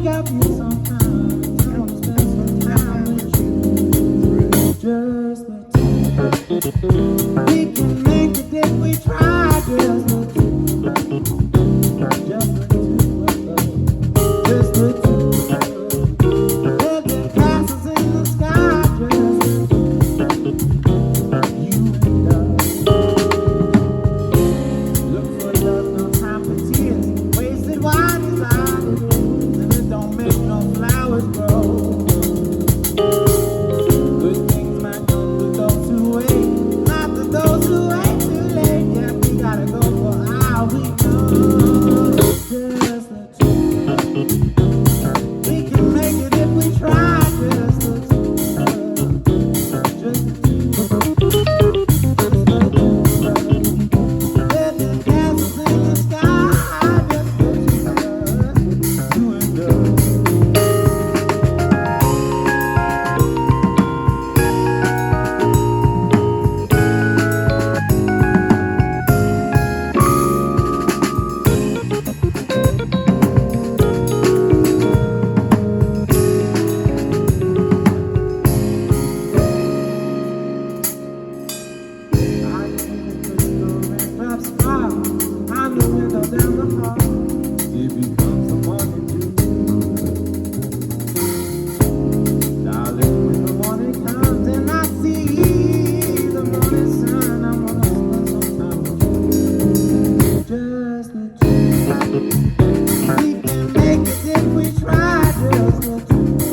got me sometimes. I wanna spend some time with you. Just the two. We can make it if we try. Just the two. Just the two of us. Just the two. Building castles in the sky. Just the two. You and I. Look for love, no time for tears. Wasted wine is out of the rooms, and it don't make no flowers grow. Good things might come to those who wait, not to those who wait too late. Yeah, we gotta go for all we know. Just the truth. We can make it if we try. Just the truth. Just the truth. Just the truth. Living castles in the sky. Just the truth. You and I. We can make it if we try. Just the truth.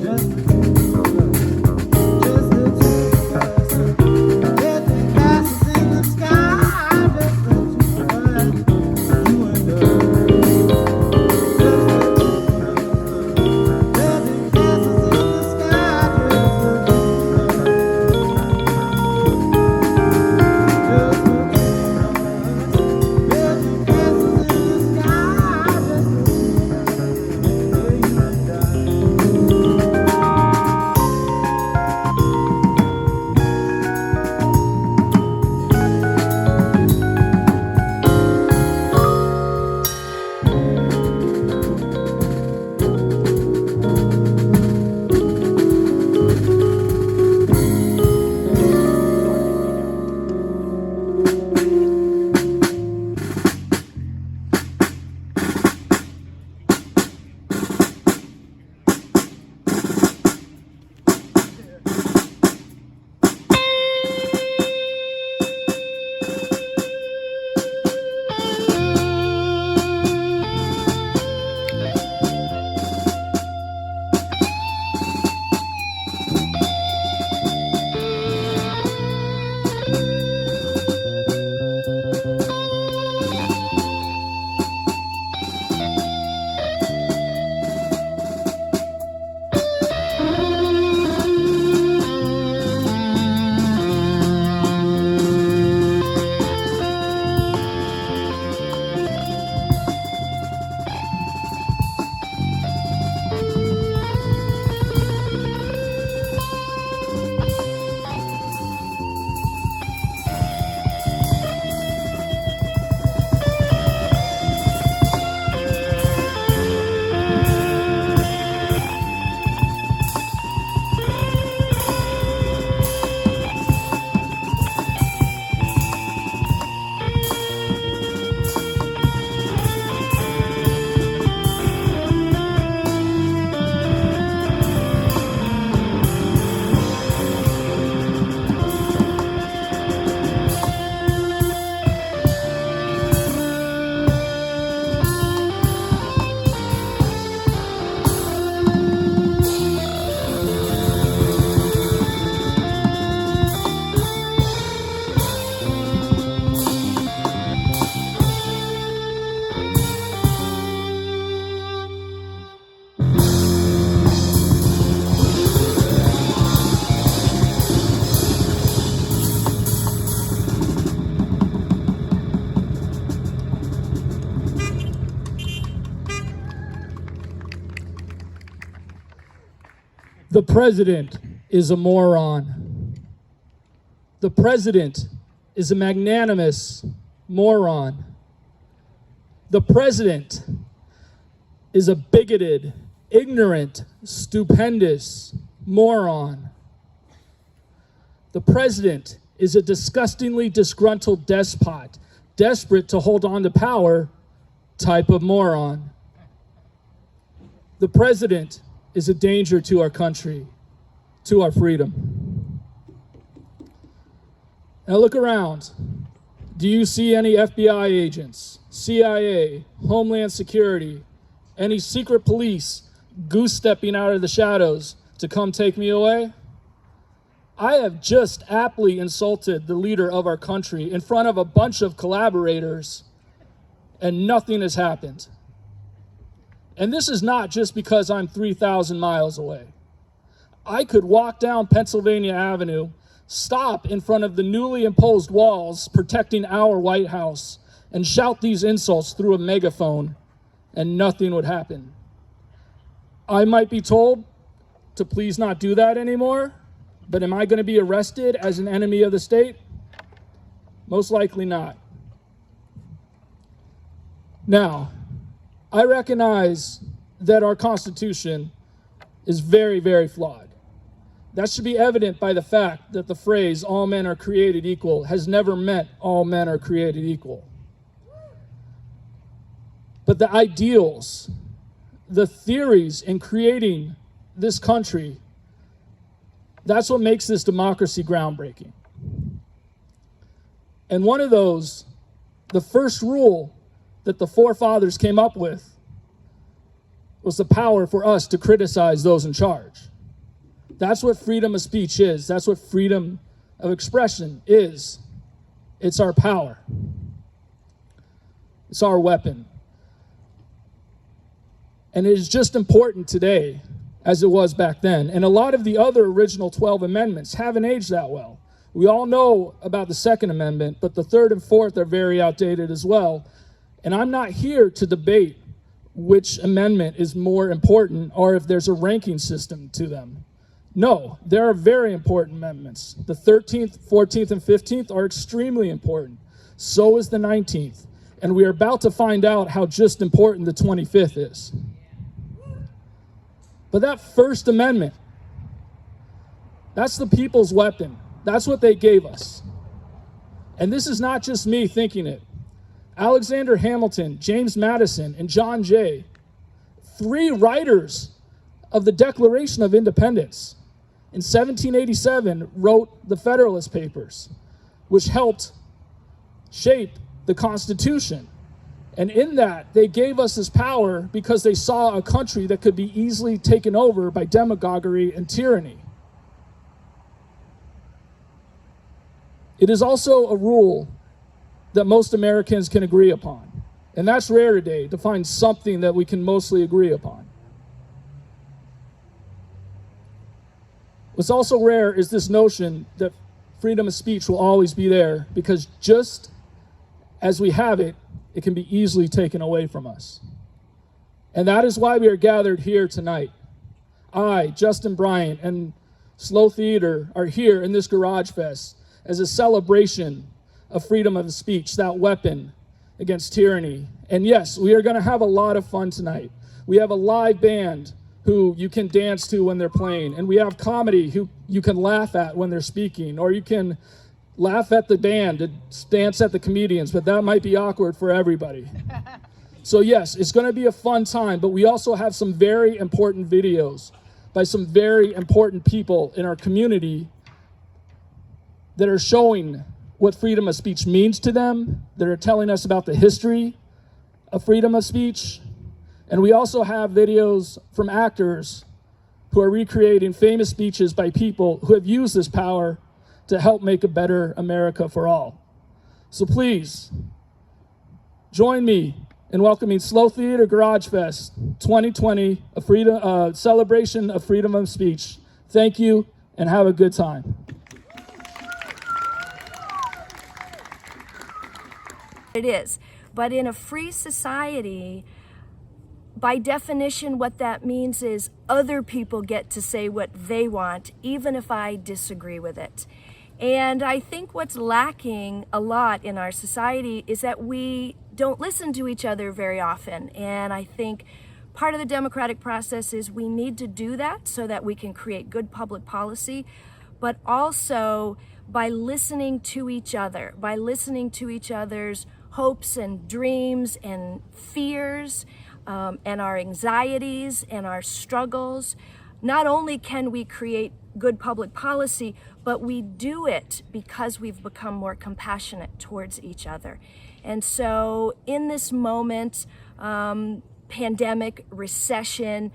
Just the truth. Just the truth. Living castles in the sky. Just the truth. You and I. Just the truth. Living castles in the sky. Just the truth. Just the truth. Living castles in the sky. Just the truth. You and I. The president is a moron. The president is a magnanimous moron. The president is a bigoted, ignorant, stupendous moron. The president is a disgustingly disgruntled despot, desperate to hold on to power type of moron. The president is a danger to our country, to our freedom. Now look around. Do you see any FBI agents, CIA, Homeland Security, any secret police goose-stepping out of the shadows to come take me away? I have just aptly insulted the leader of our country in front of a bunch of collaborators, and nothing has happened. And this is not just because I'm 3,000 miles away. I could walk down Pennsylvania Avenue, stop in front of the newly imposed walls protecting our White House, and shout these insults through a megaphone, and nothing would happen. I might be told to please not do that anymore, but am I going to be arrested as an enemy of the state? Most likely not. Now, I recognize that our Constitution is very, very flawed. That should be evident by the fact that the phrase, all men are created equal, has never meant all men are created equal. But the ideals, the theories in creating this country, that's what makes this democracy groundbreaking. And one of those, the first rule that the forefathers came up with, was the power for us to criticize those in charge. That's what freedom of speech is. That's what freedom of expression is. It's our power. It's our weapon. And it is just important today as it was back then. And a lot of the other original 12 amendments haven't aged that well. We all know about the Second Amendment, but the Third and Fourth are very outdated as well. And I'm not here to debate which amendment is more important or if there's a ranking system to them. No, there are very important amendments. The 13th, 14th, and 15th are extremely important. So is the 19th. And we are about to find out how just important the 25th is. But that First Amendment, that's the people's weapon. That's what they gave us. And this is not just me thinking it. Alexander Hamilton, James Madison, and John Jay, three writers of the Declaration of Independence, in 1787 wrote the Federalist Papers, which helped shape the Constitution. And in that, they gave us this power because they saw a country that could be easily taken over by demagoguery and tyranny. It is also a rule that most Americans can agree upon. And that's rare today, to find something that we can mostly agree upon. What's also rare is this notion that freedom of speech will always be there, because just as we have it, it can be easily taken away from us. And that is why we are gathered here tonight. I, Justin Bryant, and Slow Theater are here in this Garage Fest as a celebration of freedom of speech, that weapon against tyranny. And yes, we are going to have a lot of fun tonight. We have a live band who you can dance to when they're playing, and we have comedy who you can laugh at when they're speaking, or you can laugh at the band and dance at the comedians, but that might be awkward for everybody. So yes, it's going to be a fun time, but we also have some very important videos by some very important people in our community that are showing what freedom of speech means to them, that are telling us about the history of freedom of speech. And we also have videos from actors who are recreating famous speeches by people who have used this power to help make a better America for all. So please, join me in welcoming Slow Theater Garage Fest 2020, a celebration of freedom of speech. Thank you, and have a good time. It is. But in a free society, by definition, what that means is other people get to say what they want, even if I disagree with it. And I think what's lacking a lot in our society is that we don't listen to each other very often. And I think part of the democratic process is we need to do that so that we can create good public policy, but also by listening to each other, by listening to each other's hopes and dreams and fears, and our anxieties and our struggles. Not only can we create good public policy, but we do it because we've become more compassionate towards each other. And so in this moment, pandemic, recession,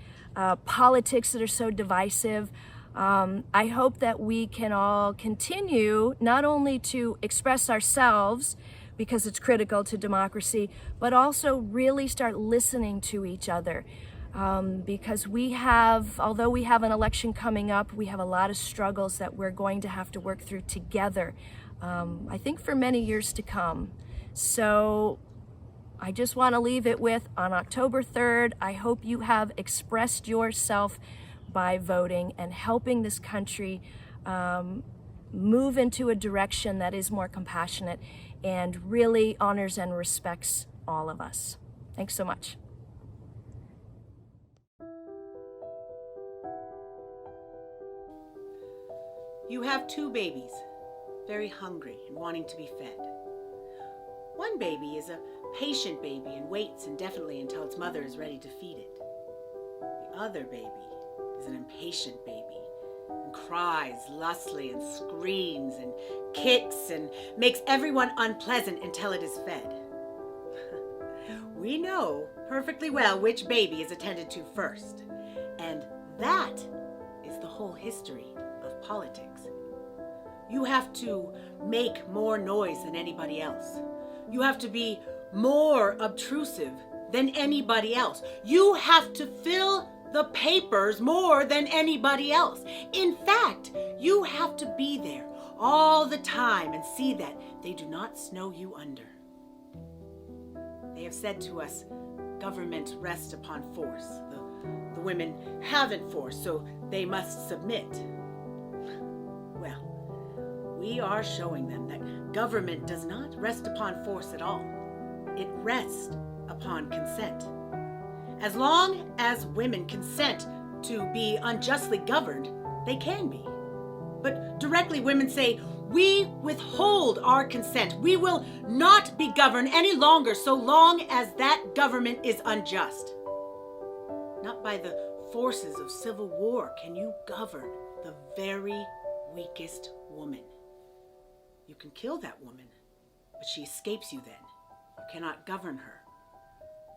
politics that are so divisive, I hope that we can all continue not only to express ourselves because it's critical to democracy, but also really start listening to each other. Because although we have an election coming up, we have a lot of struggles that we're going to have to work through together, I think for many years to come. So I just want to leave it with, on October 3rd, I hope you have expressed yourself by voting and helping this country move into a direction that is more compassionate and really honors and respects all of us. Thanks so much. You have two babies, very hungry and wanting to be fed. One baby is a patient baby and waits indefinitely until its mother is ready to feed it. The other baby is an impatient baby and cries lustily and screams and kicks and makes everyone unpleasant until it is fed. We know perfectly well which baby is attended to first, and that is the whole history of politics. You have to make more noise than anybody else. You have to be more obtrusive than anybody else. You have to fill the papers more than anybody else. In fact, you have to be there all the time and see that they do not snow you under. They have said to us, government rests upon force. The women haven't force, so they must submit. Well, we are showing them that government does not rest upon force at all. It rests upon consent. As long as women consent to be unjustly governed, they can be. But directly women say, we withhold our consent. We will not be governed any longer so long as that government is unjust. Not by the forces of civil war can you govern the very weakest woman. You can kill that woman, but she escapes you then. You cannot govern her.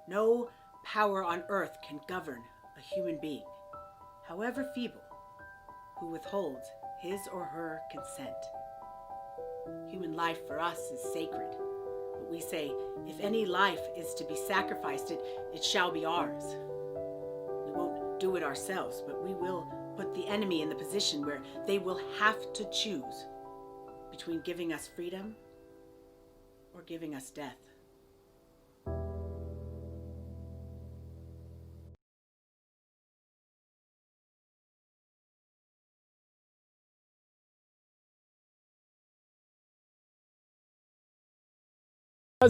No power on earth can govern a human being, however feeble, who withholds his or her consent. Human life for us is sacred, but we say, if any life is to be sacrificed, it shall be ours. We won't do it ourselves, but we will put the enemy in the position where they will have to choose between giving us freedom or giving us death.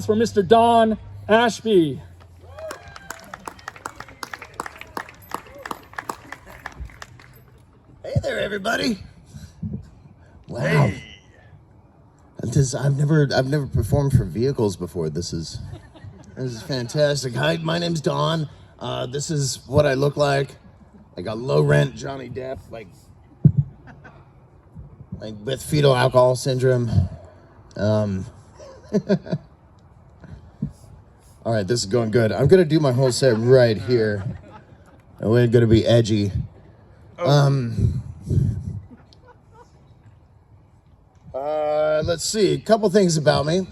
For Mr. Don Ashby. Hey there, everybody! Wow, I've never performed for vehicles before. This is fantastic. Hi, my name's Don. This is what I look like a low rent Johnny Depp, like with fetal alcohol syndrome. All right, this is going good. I'm gonna do my whole set right here. And we're gonna be edgy. Let's see, a couple things about me.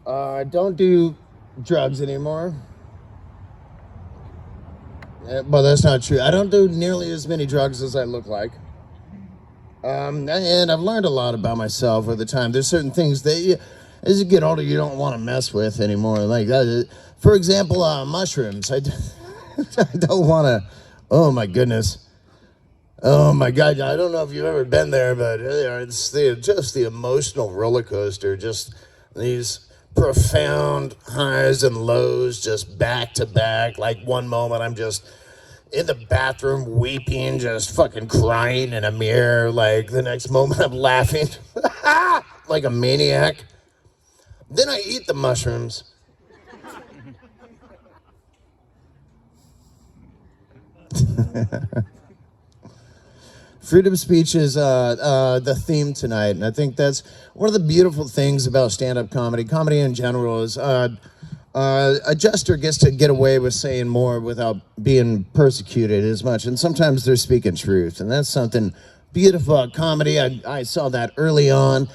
I don't do drugs anymore. Well, that's not true. I don't do nearly as many drugs as I look like. And I've learned a lot about myself over the time. There's certain things that as you get older, you don't want to mess with anymore. Like that. For example, mushrooms. I don't want to. Oh my goodness. Oh my God. I don't know if you've ever been there, but it's just the emotional roller coaster. Just these profound highs and lows just back to back. Like one moment I'm just in the bathroom weeping, just fucking crying in a mirror. Like the next moment I'm laughing like a maniac. Then I eat the mushrooms. Freedom of speech is the theme tonight, and I think that's one of the beautiful things about stand-up comedy. Comedy in general is a jester gets to get away with saying more without being persecuted as much, and sometimes they're speaking truth, and that's something beautiful about comedy. I saw that early on.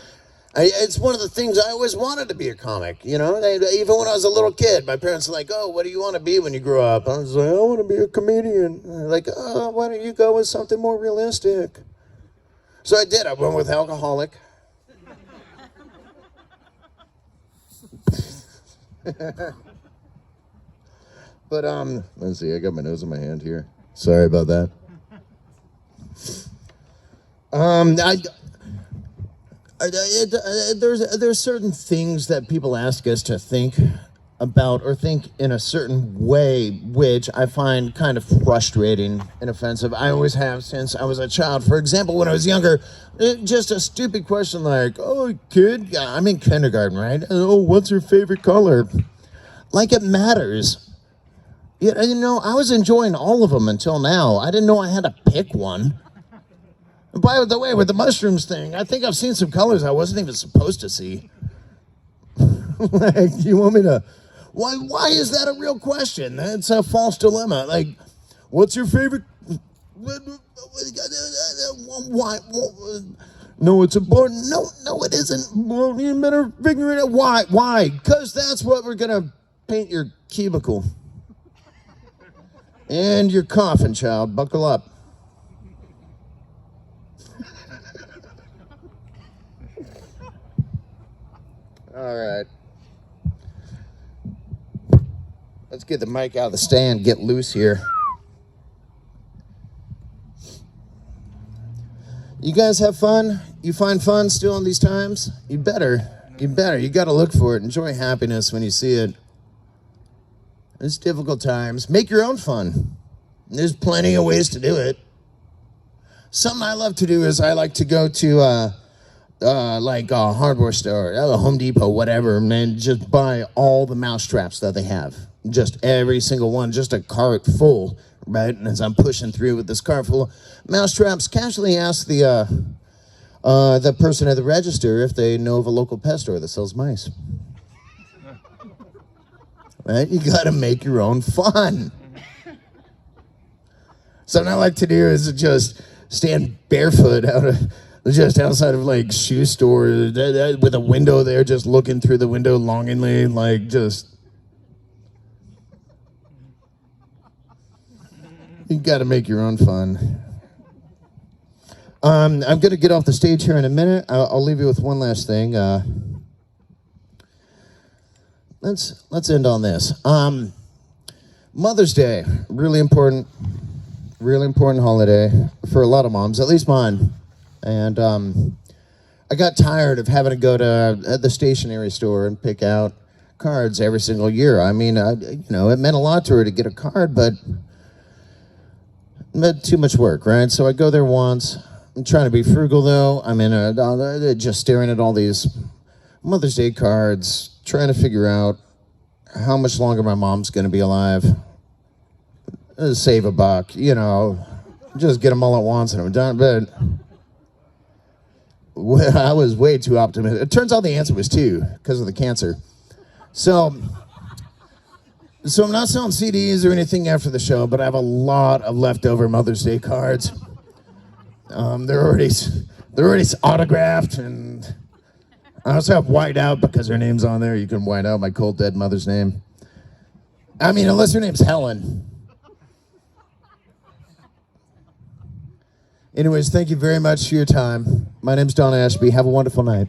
It's one of the things I always wanted to be a comic, you know? Even when I was a little kid, my parents were like, oh, what do you want to be when you grow up? I was like, I want to be a comedian. And they're like, oh, why don't you go with something more realistic? So I did. I went with alcoholic. But, let's see, I got my nose in my hand here. Sorry about that. There's certain things that people ask us to think about or think in a certain way, which I find kind of frustrating and offensive. I always have since I was a child. For example, when I was younger, just a stupid question like, oh, kid, I'm in kindergarten, right? Oh, what's your favorite color? Like it matters. You know, I was enjoying all of them until now. I didn't know I had to pick one. And by the way, with the mushrooms thing, I think I've seen some colors I wasn't even supposed to see. Like, you want me to... Why is that a real question? That's a false dilemma. Like, what's your favorite... Why? No, it's important. No, it isn't. Well, you better figure it out. Why? Because that's what we're going to paint your cubicle. And your coffin, child. Buckle up. All right. Let's get the mic out of the stand, get loose here. You guys have fun? You find fun still in these times? You better. You got to look for it. Enjoy happiness when you see it. It's difficult times. Make your own fun. There's plenty of ways to do it. Something I love to do is I like to go to like a hardware store, a Home Depot, whatever, and just buy all the mouse traps that they have. Just every single one, just a cart full, right? And as I'm pushing through with this cart full of mouse traps, casually ask the person at the register if they know of a local pet store that sells mice. Right? You gotta make your own fun. Something I like to do is just stand barefoot just outside of like shoe stores with a window there, just looking through the window longingly, like just. You got to make your own fun. I'm going to get off the stage here in a minute. I'll leave you with one last thing. Let's end on this. Mother's Day, really important holiday for a lot of moms, at least mine. And I got tired of having to go to the stationery store and pick out cards every single year. I mean, it meant a lot to her to get a card, but it meant too much work, right? So I go there once. I'm trying to be frugal, though. I'm just staring at all these Mother's Day cards, trying to figure out how much longer my mom's going to be alive. Save a buck, just get them all at once and I'm done. But I was way too optimistic. It turns out the answer was 2 because of the cancer. So I'm not selling CDs or anything after the show, but I have a lot of leftover Mother's Day cards. They're already autographed, and I also have white out because her name's on there. You can white out my cold dead mother's name. I mean, unless her name's Helen. Anyways, thank you very much for your time. My name's Don Ashby. Have a wonderful night.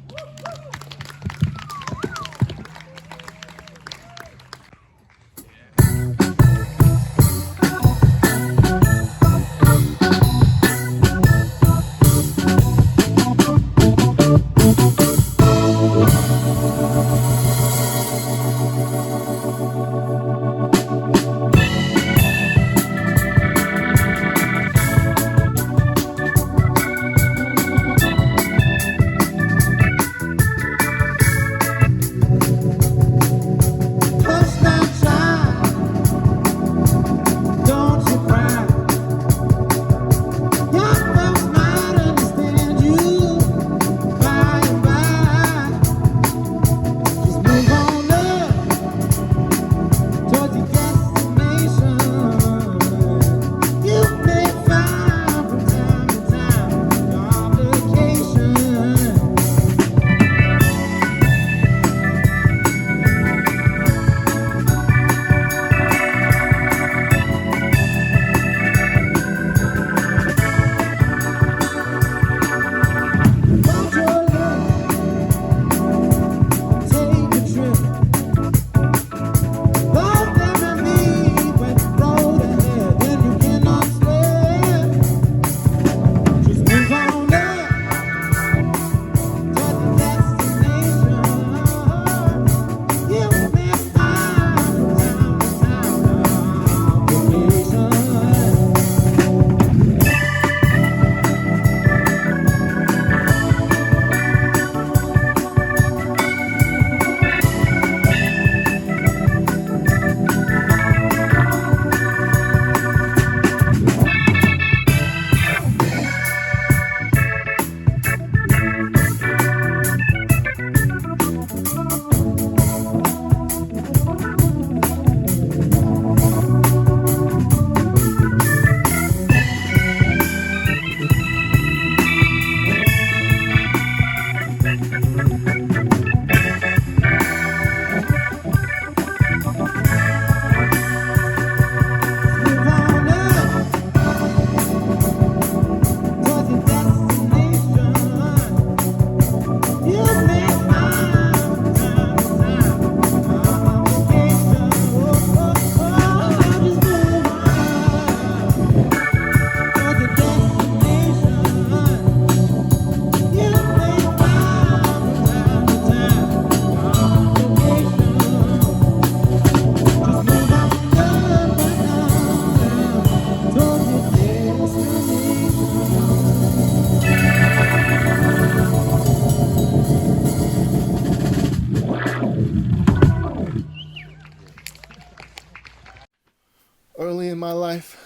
Early in my life,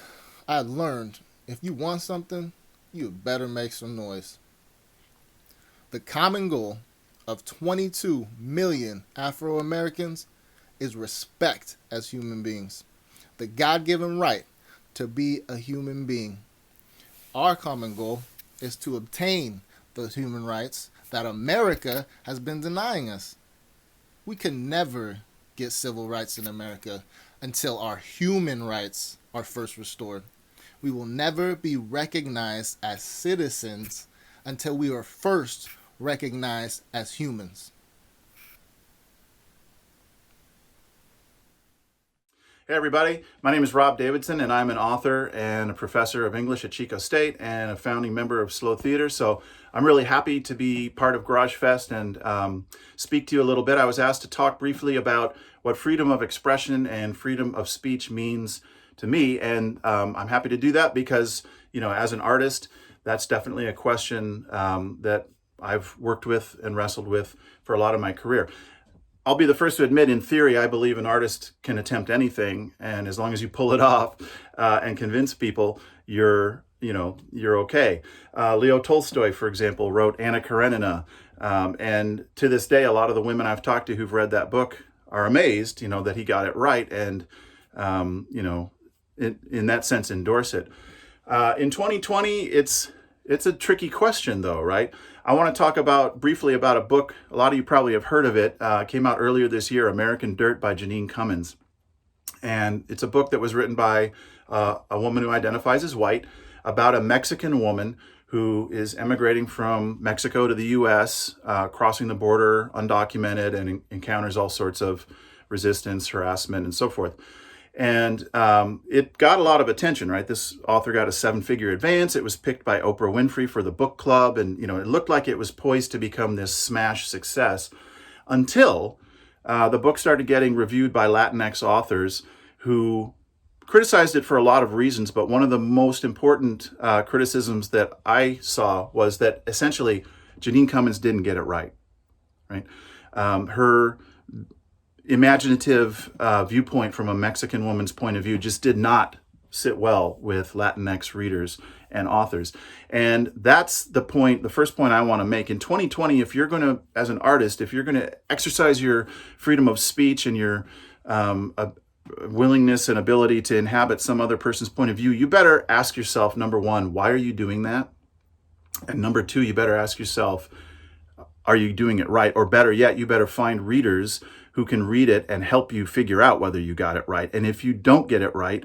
I had learned if you want something, you better make some noise. The common goal of 22 million Afro Americans is respect as human beings, the God given right to be a human being. Our common goal is to obtain those human rights that America has been denying us. We can never get civil rights in America until our human rights are first restored. We will never be recognized as citizens until we are first recognized as humans. Hey everybody, my name is Rob Davidson and I'm an author and a professor of English at Chico State and a founding member of Slow Theater. So I'm really happy to be part of Garage Fest and speak to you a little bit. I was asked to talk briefly about what freedom of expression and freedom of speech means to me, and I'm happy to do that because, you know, as an artist, that's definitely a question that I've worked with and wrestled with for a lot of my career. I'll be the first to admit, in theory, I believe an artist can attempt anything, and as long as you pull it off and convince people, you're okay. Leo Tolstoy, for example, wrote Anna Karenina, and to this day, a lot of the women I've talked to who've read that book are amazed, that he got it right, and in that sense, endorse it. In 2020, it's a tricky question, though, right? I want to talk briefly about a book. A lot of you probably have heard of it. Came out earlier this year, American Dirt by Jeanine Cummins. And it's a book that was written by a woman who identifies as white about a Mexican woman who is emigrating from Mexico to the U.S., crossing the border undocumented, and encounters all sorts of resistance, harassment, and so forth. And it got a lot of attention, right? This author got a 7-figure advance. It was picked by Oprah Winfrey for the book club. And, it looked like it was poised to become this smash success until the book started getting reviewed by Latinx authors who criticized it for a lot of reasons. But one of the most important criticisms that I saw was that essentially Jeanine Cummins didn't get it right? Her imaginative viewpoint from a Mexican woman's point of view just did not sit well with Latinx readers and authors. And that's the first point I want to make. In 2020, if you're going to, as an artist, if you're going to exercise your freedom of speech and your willingness and ability to inhabit some other person's point of view, you better ask yourself, number one, why are you doing that? And number two, you better ask yourself, are you doing it right? Or better yet, you better find readers who can read it and help you figure out whether you got it right. And if you don't get it right,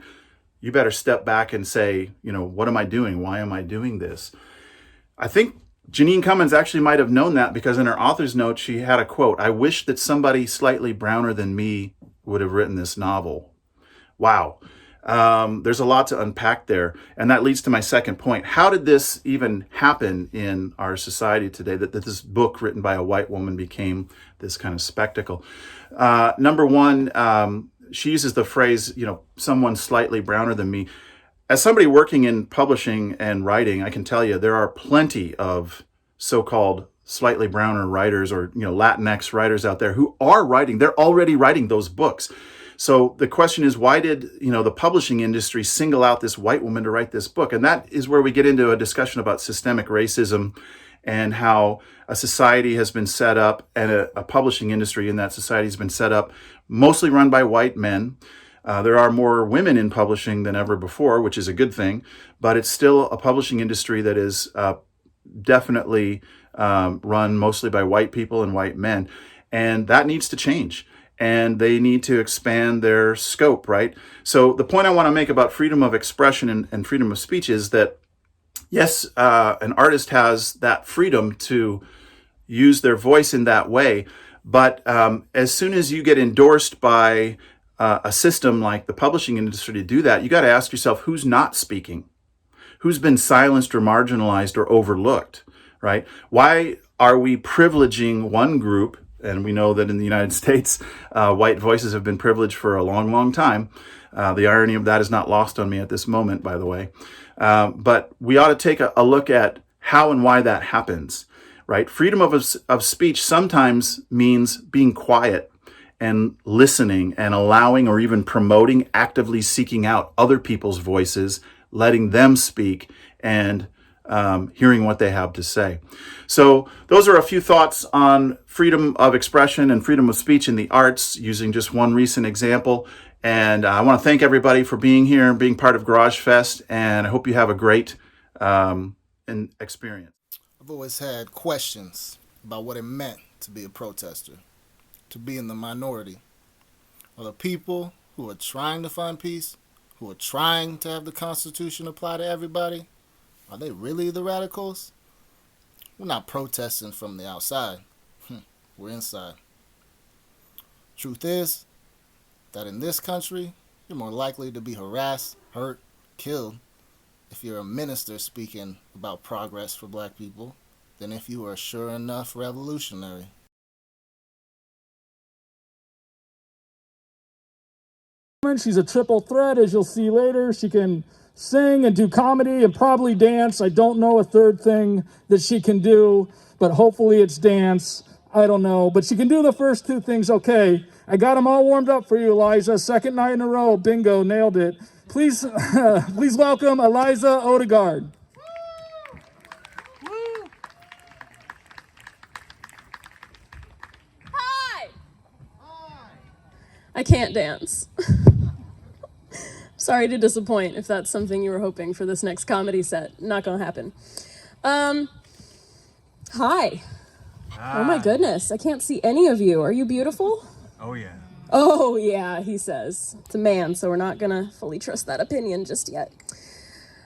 you better step back and say, what am I doing? Why am I doing this? I think Jeanine Cummins actually might have known that because in her author's note, she had a quote, "I wish that somebody slightly browner than me would have written this novel." Wow. There's a lot to unpack there. And that leads to my second point. How did this even happen in our society today, that this book written by a white woman became this kind of spectacle? Number one, she uses the phrase, someone slightly browner than me. As somebody working in publishing and writing, I can tell you there are plenty of so-called slightly browner writers or, Latinx writers out there who are writing. They're already writing those books. So the question is, why did, the publishing industry single out this white woman to write this book? And that is where we get into a discussion about systemic racism and how a society has been set up, and a publishing industry in that society has been set up, mostly run by white men. There are more women in publishing than ever before, which is a good thing, but it's still a publishing industry that is definitely run mostly by white people and white men. And that needs to change. And they need to expand their scope, right? So the point I want to make about freedom of expression and freedom of speech is that, yes, an artist has that freedom to use their voice in that way, but as soon as you get endorsed by a system like the publishing industry to do that, you got to ask yourself, who's not speaking? Who's been silenced or marginalized or overlooked, right? Why are we privileging one group? And we know that in the United States, white voices have been privileged for a long, long time. The irony of that is not lost on me at this moment, by the way. But we ought to take a look at how and why that happens, right? Freedom of speech sometimes means being quiet and listening and allowing or even promoting, actively seeking out other people's voices, letting them speak, and hearing what they have to say. So those are a few thoughts on freedom of expression and freedom of speech in the arts, using just one recent example. And I want to thank everybody for being here and being part of Garage Fest, and I hope you have a great experience. I've always had questions about what it meant to be a protester, to be in the minority. Are the people who are trying to find peace, who are trying to have the Constitution apply to everybody, are they really the radicals? We're not protesting from the outside. We're inside. Truth is that in this country, you're more likely to be harassed, hurt, killed if you're a minister speaking about progress for black people than if you are a sure enough revolutionary. She's a triple threat, as you'll see later. She can sing and do comedy and probably dance. I don't know a third thing that she can do, but hopefully it's dance. I don't know, but she can do the first two things okay. I got them all warmed up for you, Eliza. Second night in a row, bingo, nailed it. Please, please welcome Eliza Odegaard. Hi! I can't dance. Sorry to disappoint if that's something you were hoping for this next comedy set. Not gonna happen. Hi. Oh my goodness, I can't see any of you. Are you beautiful? Oh yeah. Oh yeah, he says. It's a man, so we're not gonna fully trust that opinion just yet.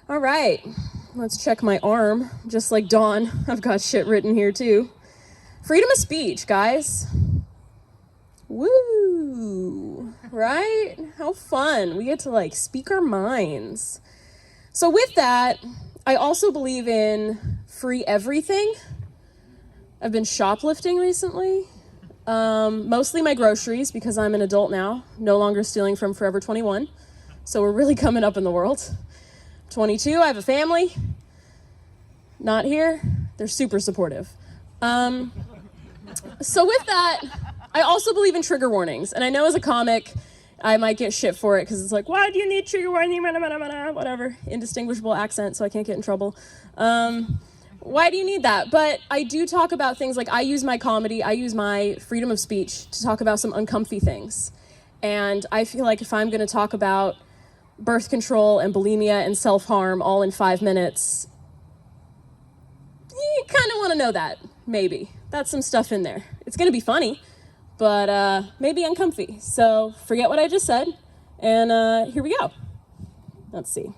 All right, let's check my arm. Just like Dawn, I've got shit written here too. Freedom of speech, guys. Woo, right? How fun. We get to like speak our minds. So with that, I also believe in free everything. I've been shoplifting recently. Mostly my groceries because I'm an adult now, no longer stealing from Forever 21. So we're really coming up in the world. 22, I have a family. Not here. They're super supportive. So with that, I also believe in trigger warnings. And I know as a comic, I might get shit for it because it's like, why do you need trigger warning? Whatever, indistinguishable accent, so I can't get in trouble. Why do you need that? But I do talk about things like I use my comedy, I use my freedom of speech to talk about some uncomfy things. And I feel like if I'm going to talk about birth control and bulimia and self-harm all in 5 minutes, you kind of want to know that, maybe. That's some stuff in there. It's going to be funny, but maybe uncomfy. So forget what I just said, and here we go. Let's see.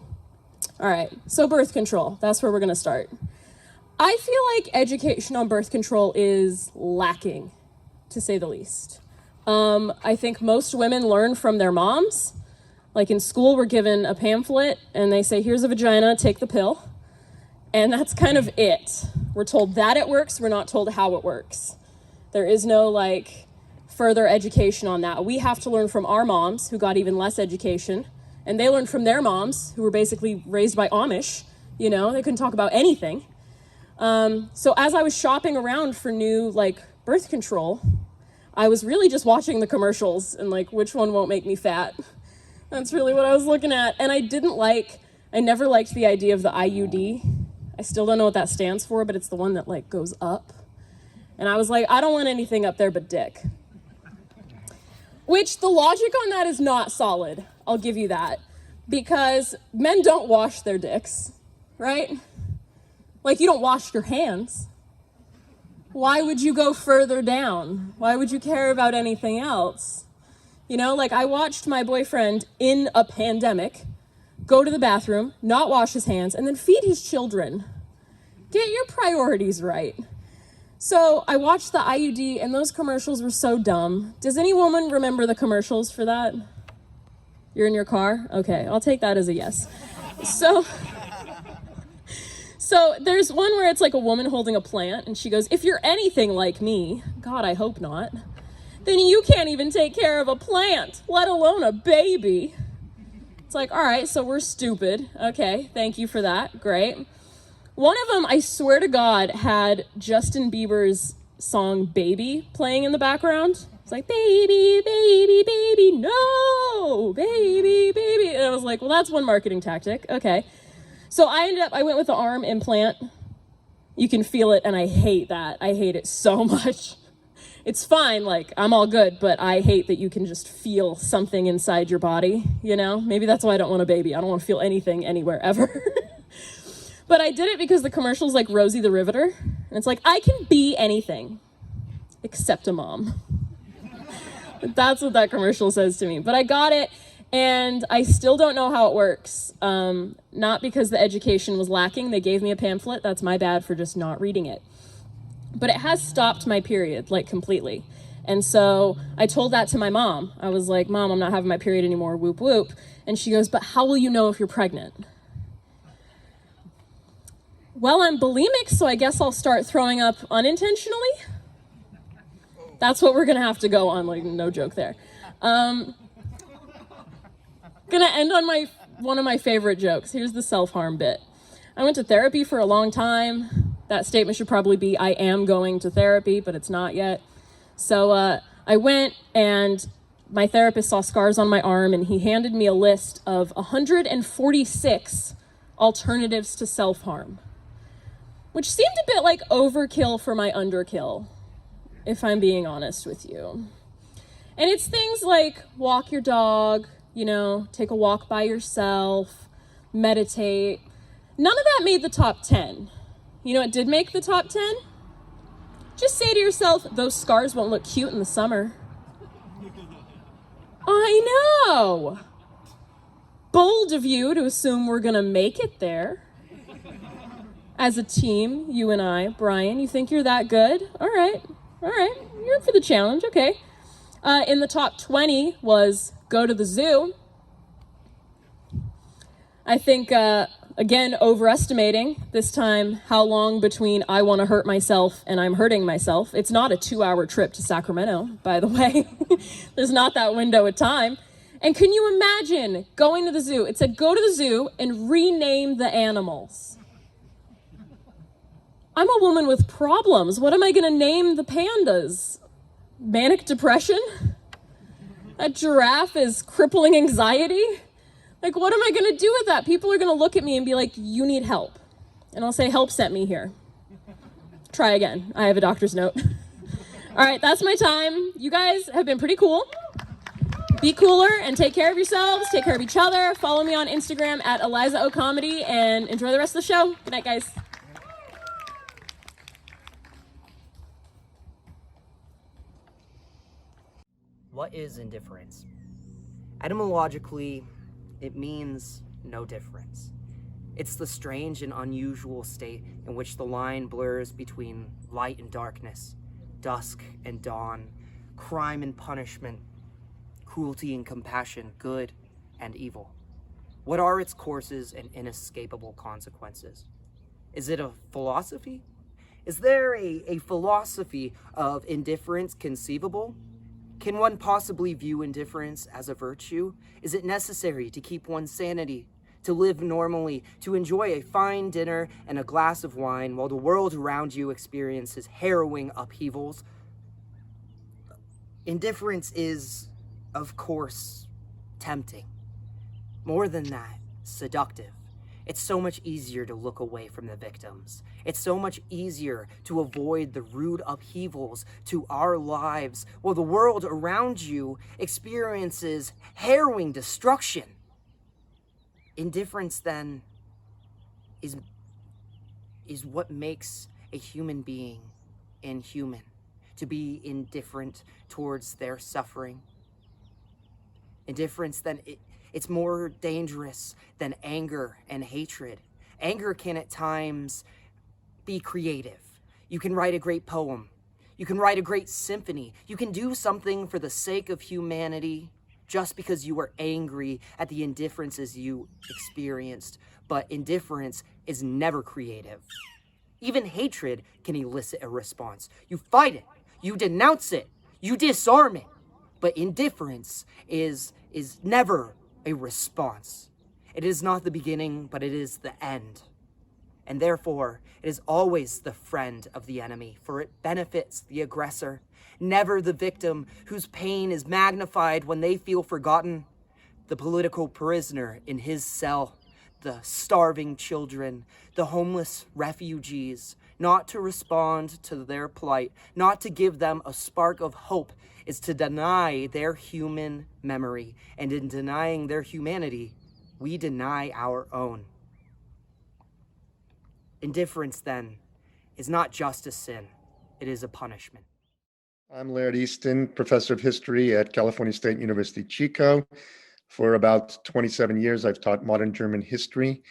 All right, so birth control, that's where we're going to start. I feel like education on birth control is lacking, to say the least. I think most women learn from their moms. Like in school, we're given a pamphlet and they say, here's a vagina, take the pill. And that's kind of it. We're told that it works, we're not told how it works. There is no like further education on that. We have to learn from our moms who got even less education, and they learned from their moms who were basically raised by Amish. You know, they couldn't talk about anything. So as I was shopping around for new like birth control, I was really just watching the commercials and like, which one won't make me fat? That's really what I was looking at. And I never liked the idea of the IUD. I still don't know what that stands for, but it's the one that like goes up. And I was like, I don't want anything up there but dick. Which the logic on that is not solid. I'll give you that. Because men don't wash their dicks, right? Like, you don't wash your hands. Why would you go further down? Why would you care about anything else? You know, like I watched my boyfriend in a pandemic go to the bathroom, not wash his hands, and then feed his children. Get your priorities right. So I watched the IUD, and those commercials were so dumb. Does any woman remember the commercials for that? You're in your car? Okay, I'll take that as a yes. So there's one where it's like a woman holding a plant, and she goes, if you're anything like me, God, I hope not, then you can't even take care of a plant, let alone a baby. It's like, all right, so we're stupid. Okay, thank you for that. Great. One of them, I swear to God, had Justin Bieber's song Baby playing in the background. It's like, baby, baby, baby, no, baby, baby. And I was like, well, that's one marketing tactic. Okay. So I went with the arm implant. You can feel it, and I hate that. I hate it so much. It's fine, like, I'm all good, but I hate that you can just feel something inside your body, you know? Maybe that's why I don't want a baby. I don't want to feel anything anywhere ever. But I did it because the commercial's like Rosie the Riveter. And it's like, I can be anything except a mom. That's what that commercial says to me. But I got it, and I still don't know how it works. Not because the education was lacking. They gave me a pamphlet. That's my bad for just not reading it. But it has stopped my period, like, completely. And so I told that to my mom. I was like, Mom, I'm not having my period anymore, whoop, whoop. And she goes, but how will you know if you're pregnant? Well, I'm bulimic, so I guess I'll start throwing up unintentionally. That's what we're gonna have to go on, like, no joke there. Gonna end on one of my favorite jokes. Here's the self-harm bit. I went to therapy for a long time. That statement should probably be, I am going to therapy, but it's not yet. So I went, and my therapist saw scars on my arm, and he handed me a list of 146 alternatives to self-harm, which seemed a bit like overkill for my underkill, if I'm being honest with you. And it's things like walk your dog, you know, take a walk by yourself, meditate. None of that made the top 10. You know what did make the top 10? Just say to yourself, those scars won't look cute in the summer. I know. Bold of you to assume we're gonna make it there. As a team, you and I, Brian, you think you're that good? All right, you're up for the challenge, okay. In the top 20 was go to the zoo. I think, again, overestimating this time how long between I want to hurt myself and I'm hurting myself. It's not a 2-hour trip to Sacramento, by the way. There's not that window of time. And can you imagine going to the zoo? It said go to the zoo and rename the animals. I'm a woman with problems. What am I going to name the pandas? Manic depression? A giraffe is crippling anxiety? Like, what am I gonna do with that? People are gonna look at me and be like, you need help. And I'll say, help sent me here. Try again. I have a doctor's note. All right, that's my time. You guys have been pretty cool. Be cooler and take care of yourselves, take care of each other. Follow me on Instagram at Eliza O Comedy, and enjoy the rest of the show. Good night, guys. What is indifference? Etymologically, it means no difference. It's the strange and unusual state in which the line blurs between light and darkness, dusk and dawn, crime and punishment, cruelty and compassion, good and evil. What are its courses and inescapable consequences? Is it a philosophy? Is there a philosophy of indifference conceivable? Can one possibly view indifference as a virtue? Is it necessary to keep one's sanity, to live normally, to enjoy a fine dinner and a glass of wine while the world around you experiences harrowing upheavals? Indifference is, of course, tempting. More than that, seductive. It's so much easier to look away from the victims. It's so much easier to avoid the rude upheavals to our lives while the world around you experiences harrowing destruction. Indifference, then, is what makes a human being inhuman, to be indifferent towards their suffering. Indifference, then, it's more dangerous than anger and hatred. Anger can at times be creative. You can write a great poem. You can write a great symphony. You can do something for the sake of humanity just because you are angry at the indifferences you experienced. But indifference is never creative. Even hatred can elicit a response. You fight it. You denounce it. You disarm it. But indifference is never a response. It is not the beginning, but it is the end. and therefore it is always the friend of the enemy, for it benefits the aggressor, never the victim whose pain is magnified when they feel forgotten, the political prisoner in his cell, the starving children, the homeless refugees. Not to respond to their plight, not to give them a spark of hope, is to deny their human memory, and in denying their humanity, we deny our own. Indifference, then, is not just a sin, it is a punishment. I'm Laird Easton, professor of history at California State University, Chico. For about 27 years, I've taught modern German history,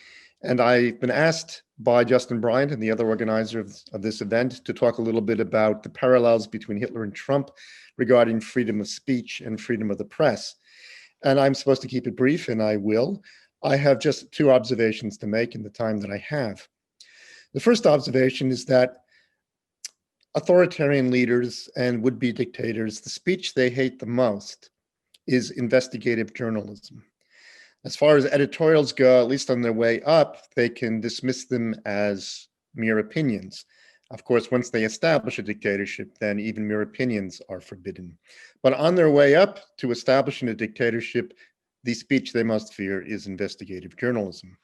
and I've been asked by Justin Bryant and the other organizer of this event to talk a little bit about the parallels between Hitler and Trump regarding freedom of speech and freedom of the press. And I'm supposed to keep it brief, and I will. I have just two observations to make in the time that I have. The first observation is that authoritarian leaders and would-be dictators, the speech they hate the most is investigative journalism. As far as editorials go, at least on their way up, they can dismiss them as mere opinions. Of course, once they establish a dictatorship, then even mere opinions are forbidden. But on their way up to establishing a dictatorship, the speech they most fear is investigative journalism.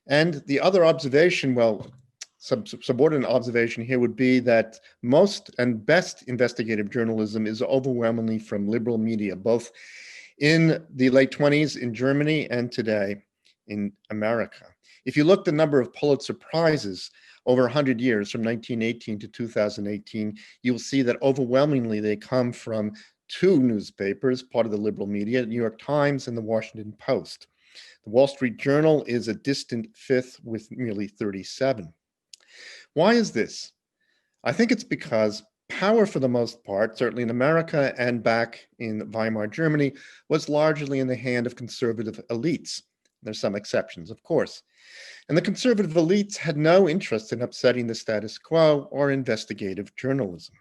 And the other observation, well, subordinate observation here would be that most and best investigative journalism is overwhelmingly from liberal media, both in the late 20s in Germany and today in America. If you look the number of Pulitzer Prizes over 100 years, from 1918 to 2018, you'll see that overwhelmingly they come from two newspapers, part of the liberal media, the New York Times and the Washington Post. The Wall Street Journal is a distant fifth with nearly 37. Why is this? I think it's because power, for the most part, certainly in America and back in Weimar Germany, was largely in the hand of conservative elites. There's some exceptions, of course. And the conservative elites had no interest in upsetting the status quo or investigative journalism.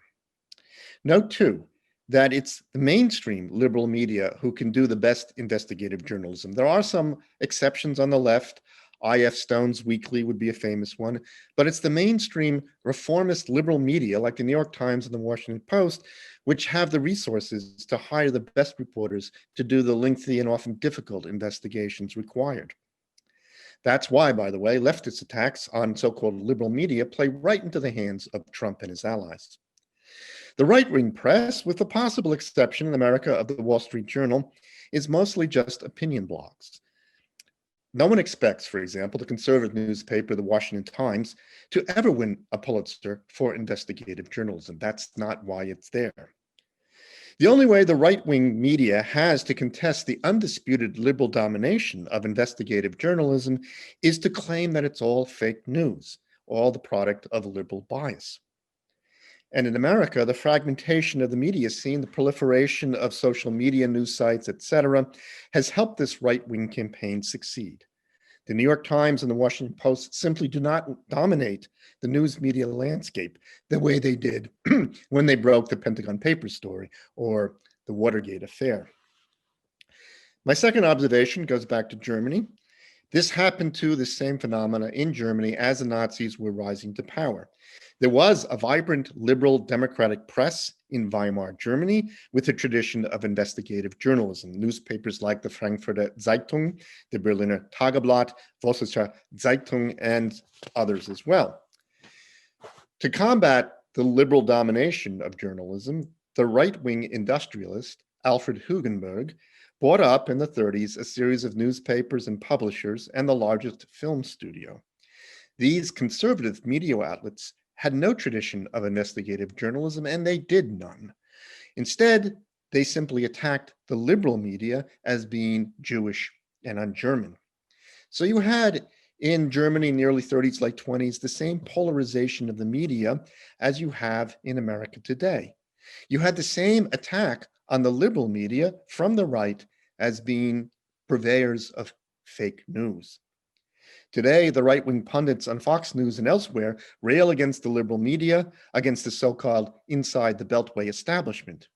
Note, too, that it's the mainstream liberal media who can do the best investigative journalism. There are some exceptions on the left. I.F. Stone's Weekly would be a famous one, but it's the mainstream reformist liberal media like the New York Times and the Washington Post, which have the resources to hire the best reporters to do the lengthy and often difficult investigations required. That's why, by the way, leftist attacks on so-called liberal media play right into the hands of Trump and his allies. The right-wing press, with the possible exception in America of the Wall Street Journal, is mostly just opinion blogs. No one expects, for example, the conservative newspaper, the Washington Times, to ever win a Pulitzer for investigative journalism. That's not why it's there. The only way the right-wing media has to contest the undisputed liberal domination of investigative journalism is to claim that it's all fake news, all the product of liberal bias. And in America, the fragmentation of the media scene, the proliferation of social media, news sites, etc., has helped this right-wing campaign succeed. The New York Times and the Washington Post simply do not dominate the news media landscape the way they did when they broke the Pentagon Papers story or the Watergate affair. My second observation goes back to Germany. This happened to the same phenomena in Germany as the Nazis were rising to power. There was a vibrant liberal democratic press in Weimar Germany with a tradition of investigative journalism. Newspapers like the Frankfurter Zeitung, the Berliner Tageblatt, Vossische Zeitung, and others as well. To combat the liberal domination of journalism, the right-wing industrialist Alfred Hugenberg bought up in the 30s a series of newspapers and publishers and the largest film studio. These conservative media outlets had no tradition of investigative journalism, and they did none. Instead, they simply attacked the liberal media as being Jewish and un-German. So you had in Germany in the early 30s, late 20s, the same polarization of the media as you have in America today. You had the same attack on the liberal media from the right as being purveyors of fake news. Today, the right-wing pundits on Fox News and elsewhere rail against the liberal media, against the so-called inside the Beltway establishment.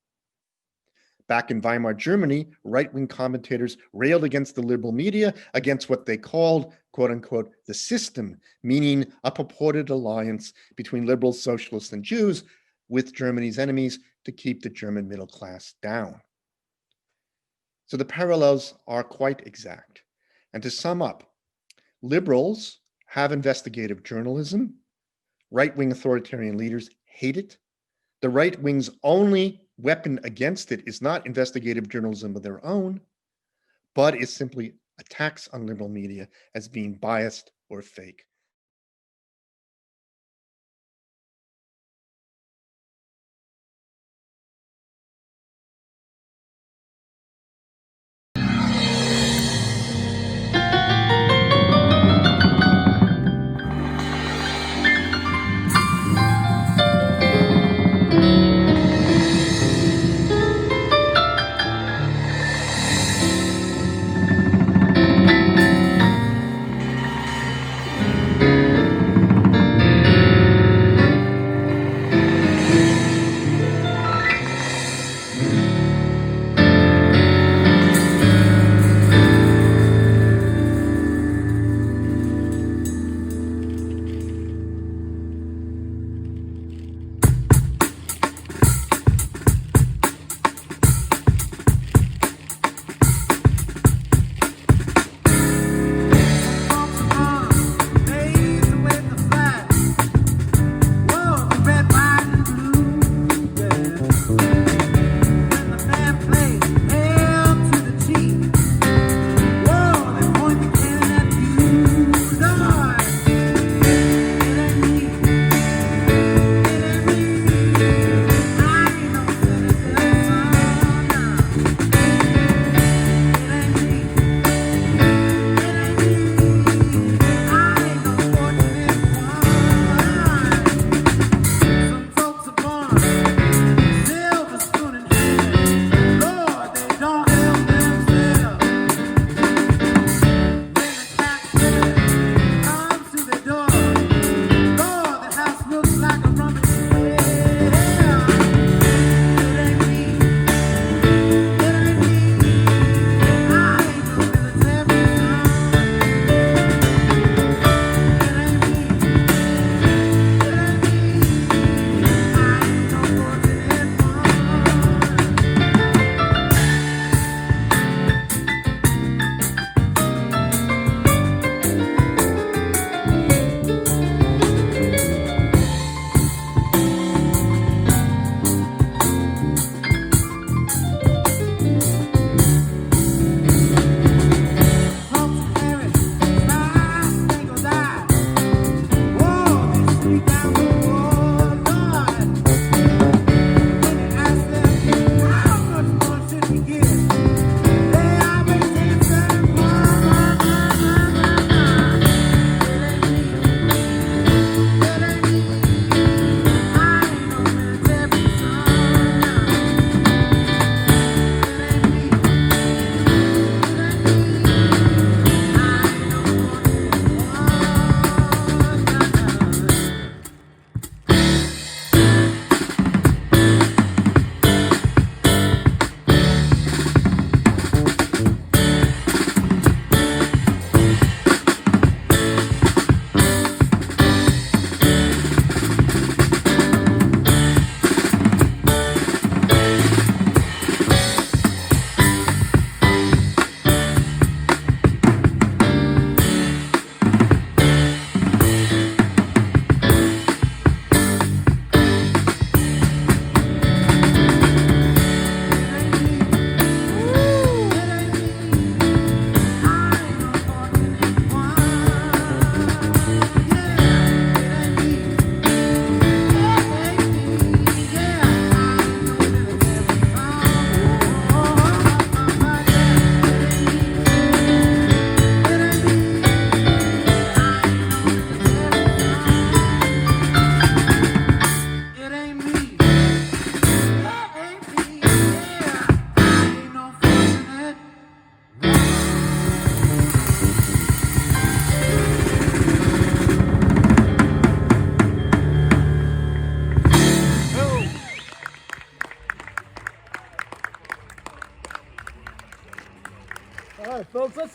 Back in Weimar Germany, right-wing commentators railed against the liberal media, against what they called quote unquote, the system, meaning a purported alliance between liberals, socialists, and Jews with Germany's enemies to keep the German middle class down. So the parallels are quite exact. And to sum up, liberals have investigative journalism. Right-wing authoritarian leaders hate it. The right wing's only weapon against it is not investigative journalism of their own, but is simply attacks on liberal media as being biased or fake.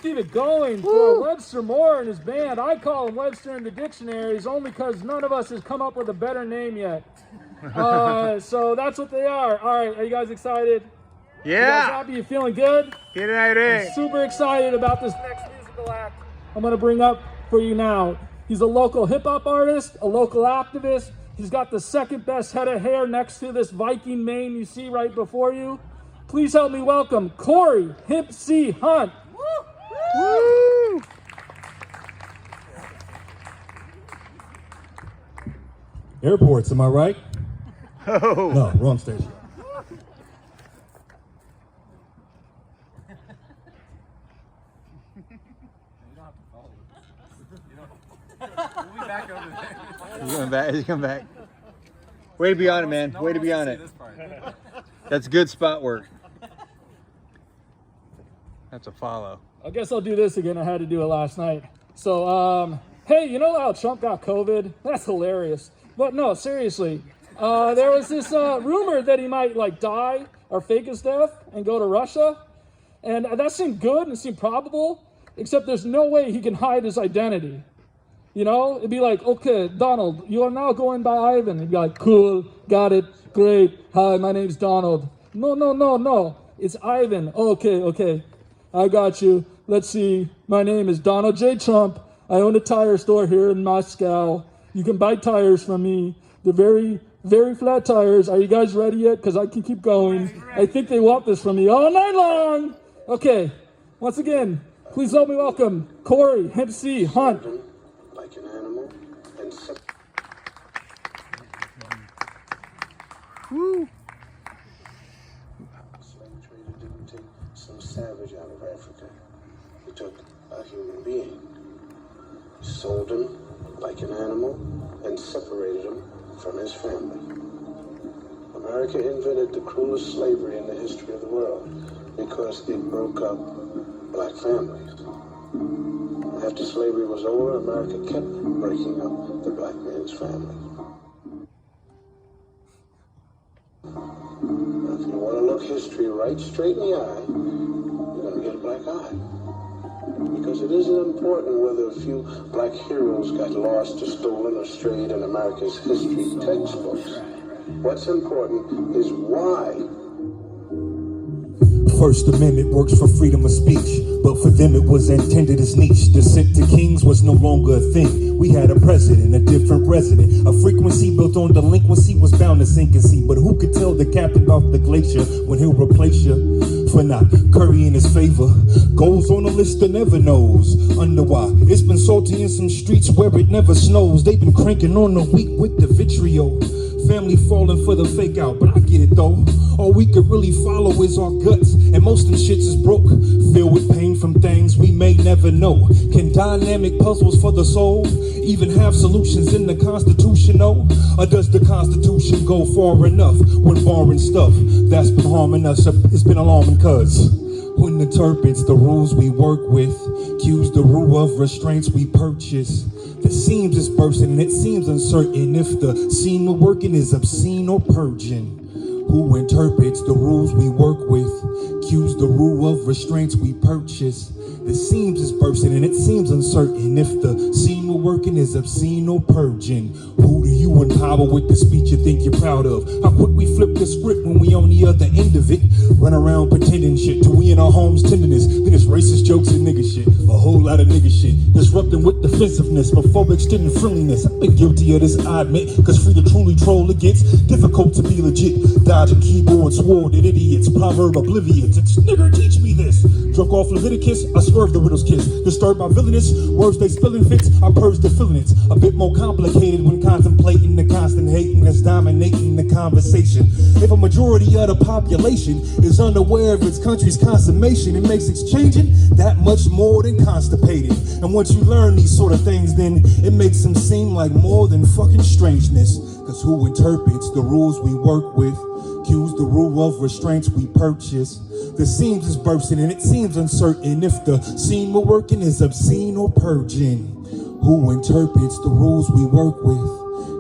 keep it going for Webster Moore and his band. I call him Webster in the dictionaries only because none of us has come up with a better name yet. So that's what they are. All right, are you guys excited? Yeah. You guys happy? You feeling good? Get ready. I'm super excited about this next musical act I'm going to bring up for you now. He's a local hip-hop artist, a local activist. He's got the second best head of hair next to this Viking mane you see right before you. Please help me welcome Corey Hemp C. Hunt. Woo! Airports, am I right? Oh. No, wrong station. He's coming back. He's coming back. Way to be on it, man. Way to be on it. That's good spot work. That's a follow. I guess I'll do this again. I had to do it last night. So, hey, you know how Trump got COVID? That's hilarious. But no, seriously. There was this rumor that he might like die or fake his death and go to Russia. And that seemed good and seemed probable, except there's no way he can hide his identity. You know, it'd be like, okay, Donald, you are now going by Ivan. He'd be like, cool, got it, great. Hi, my name's Donald. No. It's Ivan. Okay. I got you. Let's see. My name is Donald J. Trump. I own a tire store here in Moscow. You can buy tires from me. They're very, very flat tires. Are you guys ready yet? Because I can keep going. I think they want this from me all night long. Okay. Once again, please help me welcome Corey Hemp C. Hunt. Like an animal and Woo! slave trader didn't take some savage out of Africa. He took a human being, sold him like an animal, and separated him from his family. America invented the cruelest slavery in the history of the world because it broke up black families. After slavery was over, America kept breaking up the black man's family. Now, if you want to look history right straight in the eye, you're going to get a black eye. Because it isn't important whether a few black heroes got lost or stolen or strayed in America's history textbooks. What's important is why. First Amendment works for freedom of speech, but for them it was intended as niche. Descent to kings was no longer a thing. We had a president, a different resident. A frequency built on delinquency was bound to sink and see. But who could tell the captain off the glacier when he'll replace you for not currying his favor? Goals on a list that never knows. Under why? It's been salty in some streets where it never snows. They've been cranking on the weak with the vitriol. Family falling for the fake out, but I get it though. All we could really follow is our guts, and most of the shits is broke, filled with pain from things we may never know. Can dynamic puzzles for the soul even have solutions in the Constitution, though? Or does the Constitution go far enough when barring stuff that's been harming us? It's been alarming, cuz who interprets the rules we work with, cues the rule of restraints we purchase. The seams is bursting and it seems uncertain if the scene we're working is obscene or purging. Who interprets the rules we work with, cues the rule of restraints we purchase. The seams is bursting and it seems uncertain if the scene we're working is obscene or purging. Who do you empower with the speech you think you're proud of? How quick we flip the script when we on the other end of it. Run around pretending shit till we in our homes tenderness. Then it's racist jokes and nigga shit. A whole lot of nigga shit. Disrupting with defensiveness before extending friendliness. I've been guilty of this, I admit. Cause free to truly troll it gets difficult to be legit. Dodging keyboards, sworded idiots. Proverb oblivious. It's nigger teach me this. Drunk off Leviticus, I swerve the riddle's kiss. Disturbed by villainous words they spilling fits. I purge the feelings. A bit more complicated when contemplating the constant hating that's dominating the conversation. If a majority of the population is unaware of its country's consummation, it makes exchanging that much more than constipated. And once you learn these sort of things, then it makes them seem like more than fucking strangeness. Cause who interprets the rules we work with, cues the rule of restraints we purchase. The seams is bursting and it seems uncertain if the scene we're working is obscene or purging. Who interprets the rules we work with,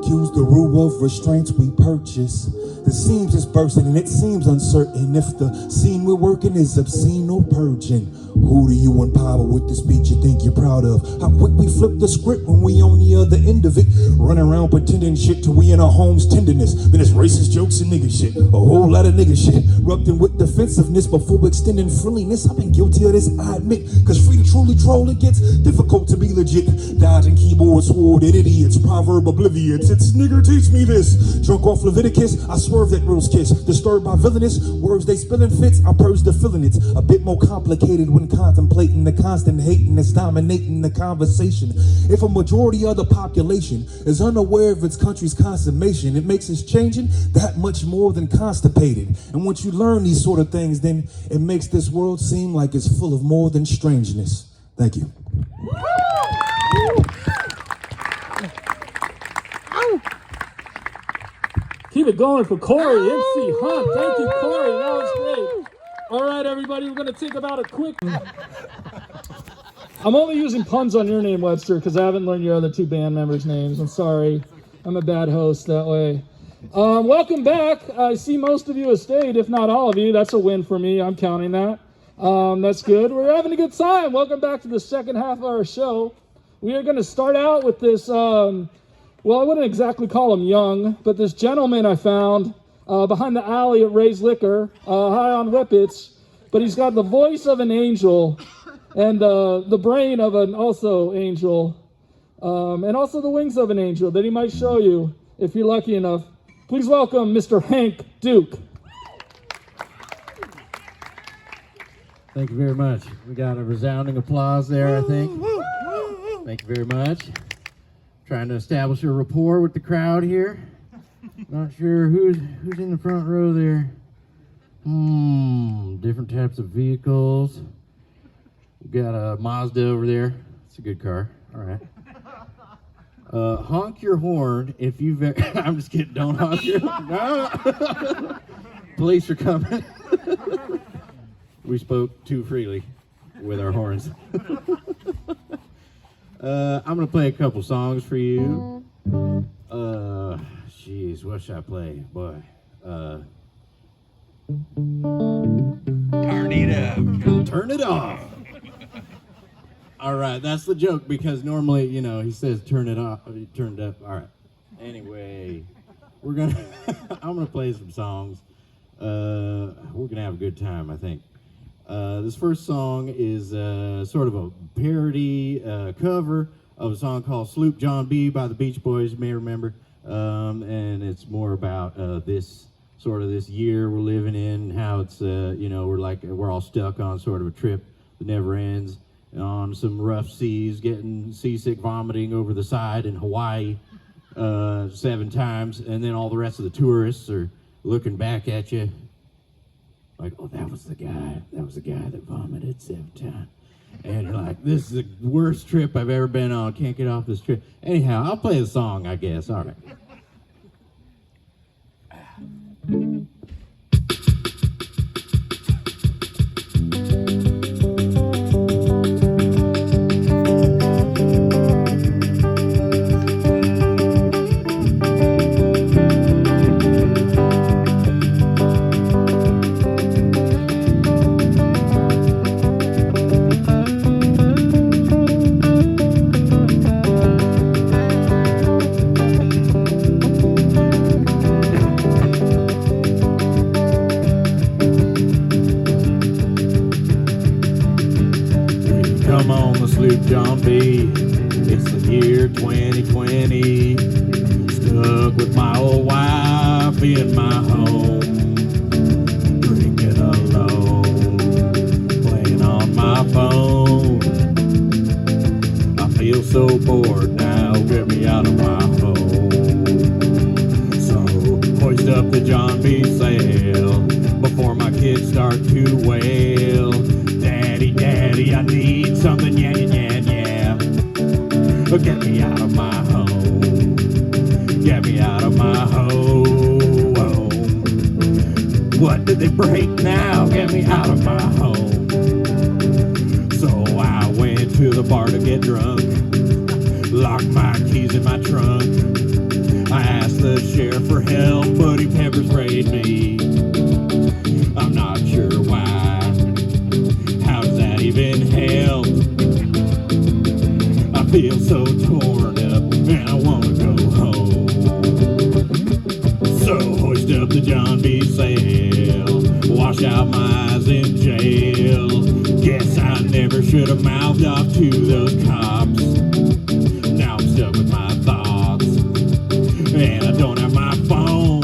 cues the rule of restraints we purchase. The seams is bursting and it seems uncertain if the scene we're working is obscene or purging. Who do you empower with the speech you think you're proud of? How quick we flip the script when we on the other end of it. Running around pretending shit till we in our homes tenderness. Then it's racist jokes and nigga shit. A whole lot of nigga shit. Rubbed in with defensiveness before extending friendliness. I've been guilty of this, I admit. Cause free to truly troll, it gets difficult to be legit. Dodging keyboard sword at idiots. Proverb oblivious. It's nigger teach me this. Drunk off Leviticus, I swerve that Rose kiss. Disturbed by villainous words they spilling fits. I purge the feeling. It's a bit more complicated when contemplating the constant hating that's dominating the conversation. If a majority of the population is unaware of its country's consummation, it makes us changing that much more than constipated. And once you learn these sort of things, then it makes this world seem like it's full of more than strangeness. Thank you. Keep it going for Corey, MC Hunt. Thank you, Corey. That was great. All right, everybody, we're going to take about a quick... I'm only using puns on your name, Webster, because I haven't learned your other two band members' names. I'm sorry. I'm a bad host that way. Welcome back. I see most of you have stayed, if not all of you. That's a win for me. I'm counting that. That's good. We're having a good time. Welcome back to the second half of our show. We are going to start out with this, well, I wouldn't exactly call him young, but this gentleman I found behind the alley at Ray's Liquor, high on Whippets, but he's got the voice of an angel and the brain of an also angel, and also the wings of an angel that he might show you if you're lucky enough. Please welcome Mr. Hank Duke. Thank you very much. We got a resounding applause there, I think. Thank you very much. Trying to establish a rapport with the crowd here. Not sure who's in the front row there. Different types of vehicles. We got a Mazda over there. It's a good car. All right. Honk your horn if you've... I'm just kidding. Don't honk your horn. No. Police are coming. We spoke too freely with our horns. I'm going to play a couple songs for you. Jeez, what should I play? Boy. Turn it up. Turn it off. All right, that's the joke because normally, you know, he says turn it off, turn it up. All right. Anyway, I'm gonna play some songs. We're gonna have a good time, I think. This first song is sort of a parody cover of a song called Sloop John B by the Beach Boys, you may remember. And it's more about this year we're living in, how it's you know, we're all stuck on sort of a trip that never ends, on some rough seas, getting seasick, vomiting over the side in Hawaii 7 times, and then all the rest of the tourists are looking back at you like, oh, that was the guy that vomited 7 times. And you're like, this is the worst trip I've ever been on. Can't get off this trip. Anyhow, I'll play the song, I guess. All right. John B. It's the year 2020. Stuck with my old wife in my home. Drinking alone. Playing on my phone. I feel so bored now. Get me out of my home. So hoist up the John B. sail before my kids start to wail. Daddy, daddy, I need something, yeah, yeah, yeah. Get me out of my home. Get me out of my home. What did they break now? Get me out of my home. So I went to the bar to get drunk. Locked my keys in my trunk. I asked the sheriff for help, but he pepper sprayed me. I'm not sure why. How does that even feel so torn up and I wanna go home. So hoist up the John B. sail, wash out my eyes in jail. Guess I never should have mouthed off to those cops. Now I'm stuck with my thoughts, and I don't have my phone.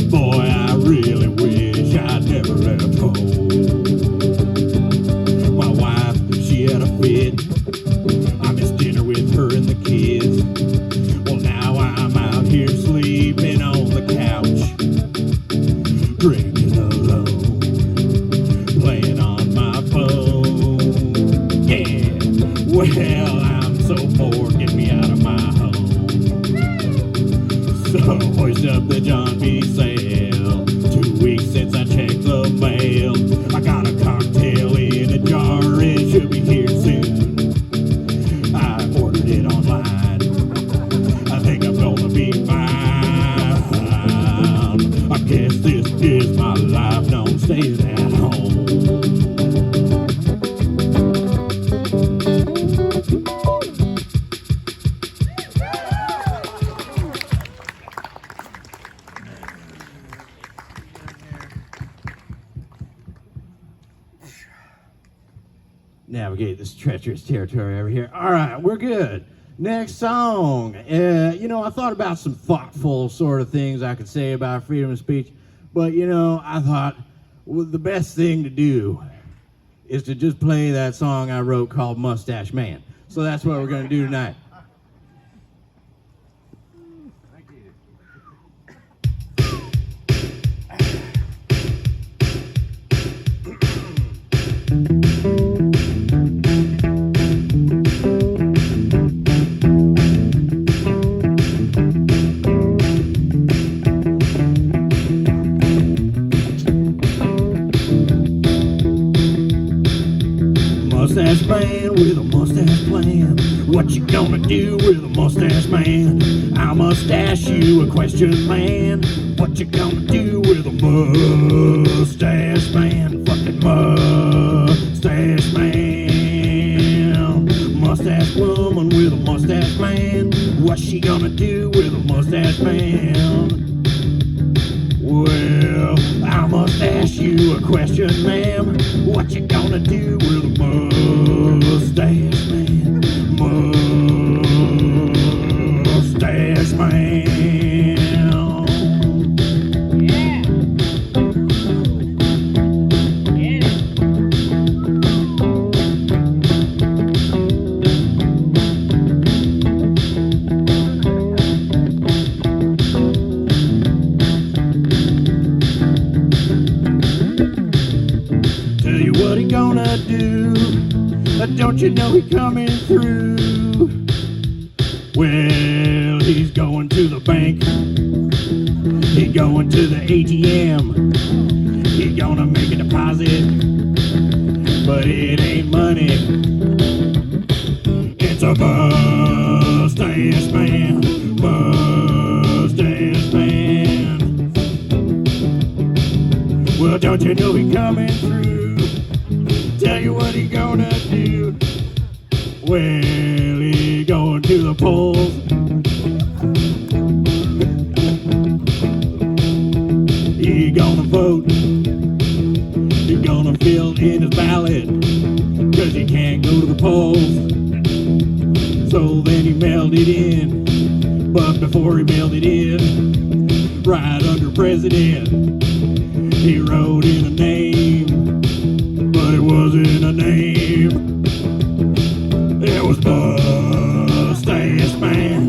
Boy, I really wish I'd never left home. My wife, she had a fit. I missed dinner with her and the kids. Well, now I'm out here sleeping on the couch, drinking alone, playing on my phone. Yeah, well, I'm so bored, get me out of my home. So hoist up the John B. sail. 2 weeks since I checked the mail. I got a cocktail in a jar, it should be here soon. I ordered it online. I think I'm gonna be fine. I guess this is my life, no one stays at home. Navigate this treacherous territory over here. All right, we're good. Next song. You know, I thought about some thoughtful sort of things I could say about freedom of speech, but you know, I thought the best thing to do is to just play that song I wrote called Mustache Man. So that's what we're going to do tonight. Mustache man with a mustache plan. What you gonna do with a mustache man? I must ask you a question, man. What you gonna do with a mustache man? Fucking mustache man. Mustache woman with a mustache man. What's she gonna do with a mustache man? Well, I must ask you a question, ma'am. What you gonna do with a mustache man? Mustache man. Yeah. Get it. Tell you what he gonna do. Don't you know he coming through? Well, he's going to the bank. He going to the ATM. He gonna make a deposit, but it ain't money. It's a mustache man. Mustache man. Well, don't you know he coming through? Tell you what he gonna do. Well, he going to the polls. He gonna vote. He gonna fill in his ballot, 'cause he can't go to the polls. So then he mailed it in. But before he mailed it in, right under president, he wrote in a name. But it wasn't a name. It was Mustache Man.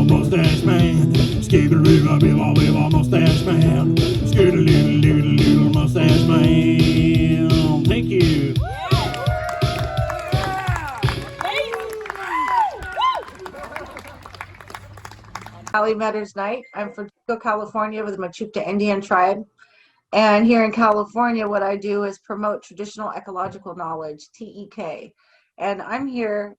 Mustache Man. Skidoo-doo-doo-doo-doo, Mustache Man. Skidoo-doo-doo-doo-doo, Mustache Man. Thank you. Valley Matters Night. I'm from Chico, California with the Mechoopda Indian tribe. And here in California, what I do is promote traditional ecological knowledge, TEK. And I'm here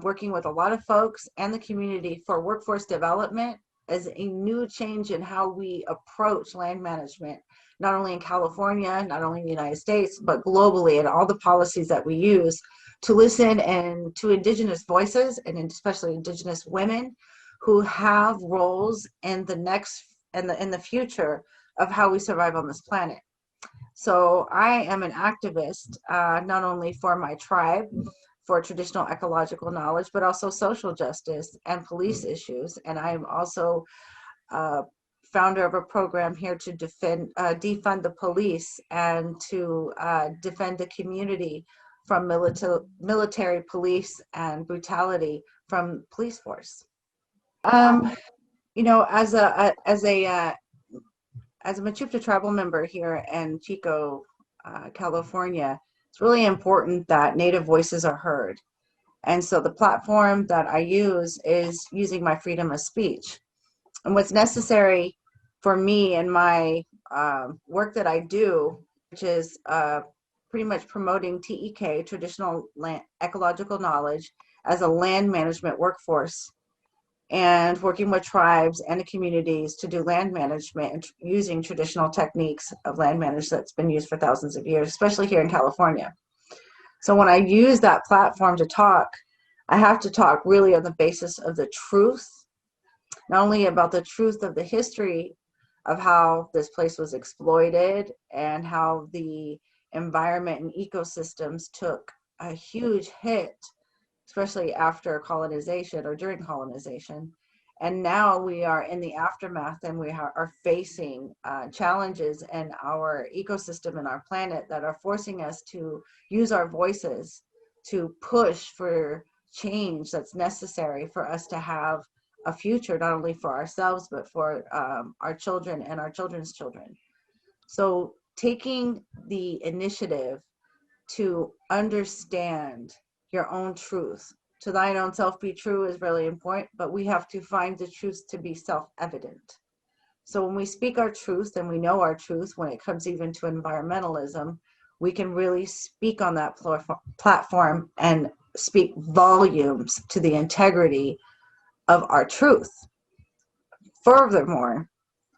working with a lot of folks and the community for workforce development as a new change in how we approach land management, not only in California, not only in the United States, but globally, and all the policies that we use to listen and to Indigenous voices, and especially Indigenous women who have roles in the next and in the future of how we survive on this planet. So I am an activist, not only for my tribe, for traditional ecological knowledge, but also social justice and police issues. And I am also founder of a program here to defund the police and to defend the community from military police and brutality from police force. You know, as a Mechoopda tribal member here in Chico, California, it's really important that Native voices are heard. And so the platform that I use is using my freedom of speech. And what's necessary for me and my work that I do, which is pretty much promoting TEK, traditional ecological knowledge, as a land management workforce, and working with tribes and the communities to do land management and using traditional techniques of land management that's been used for thousands of years, especially here in California. So when I use that platform to talk, I have to talk really on the basis of the truth, not only about the truth of the history of how this place was exploited and how the environment and ecosystems took a huge hit, especially after colonization or during colonization. And now we are in the aftermath, and we are facing challenges in our ecosystem and our planet that are forcing us to use our voices to push for change that's necessary for us to have a future, not only for ourselves, but for our children and our children's children. So taking the initiative to understand your own truth, to thine own self be true, is really important, but we have to find the truth to be self-evident. So when we speak our truth and we know our truth, when it comes even to environmentalism, we can really speak on that platform and speak volumes to the integrity of our truth. Furthermore,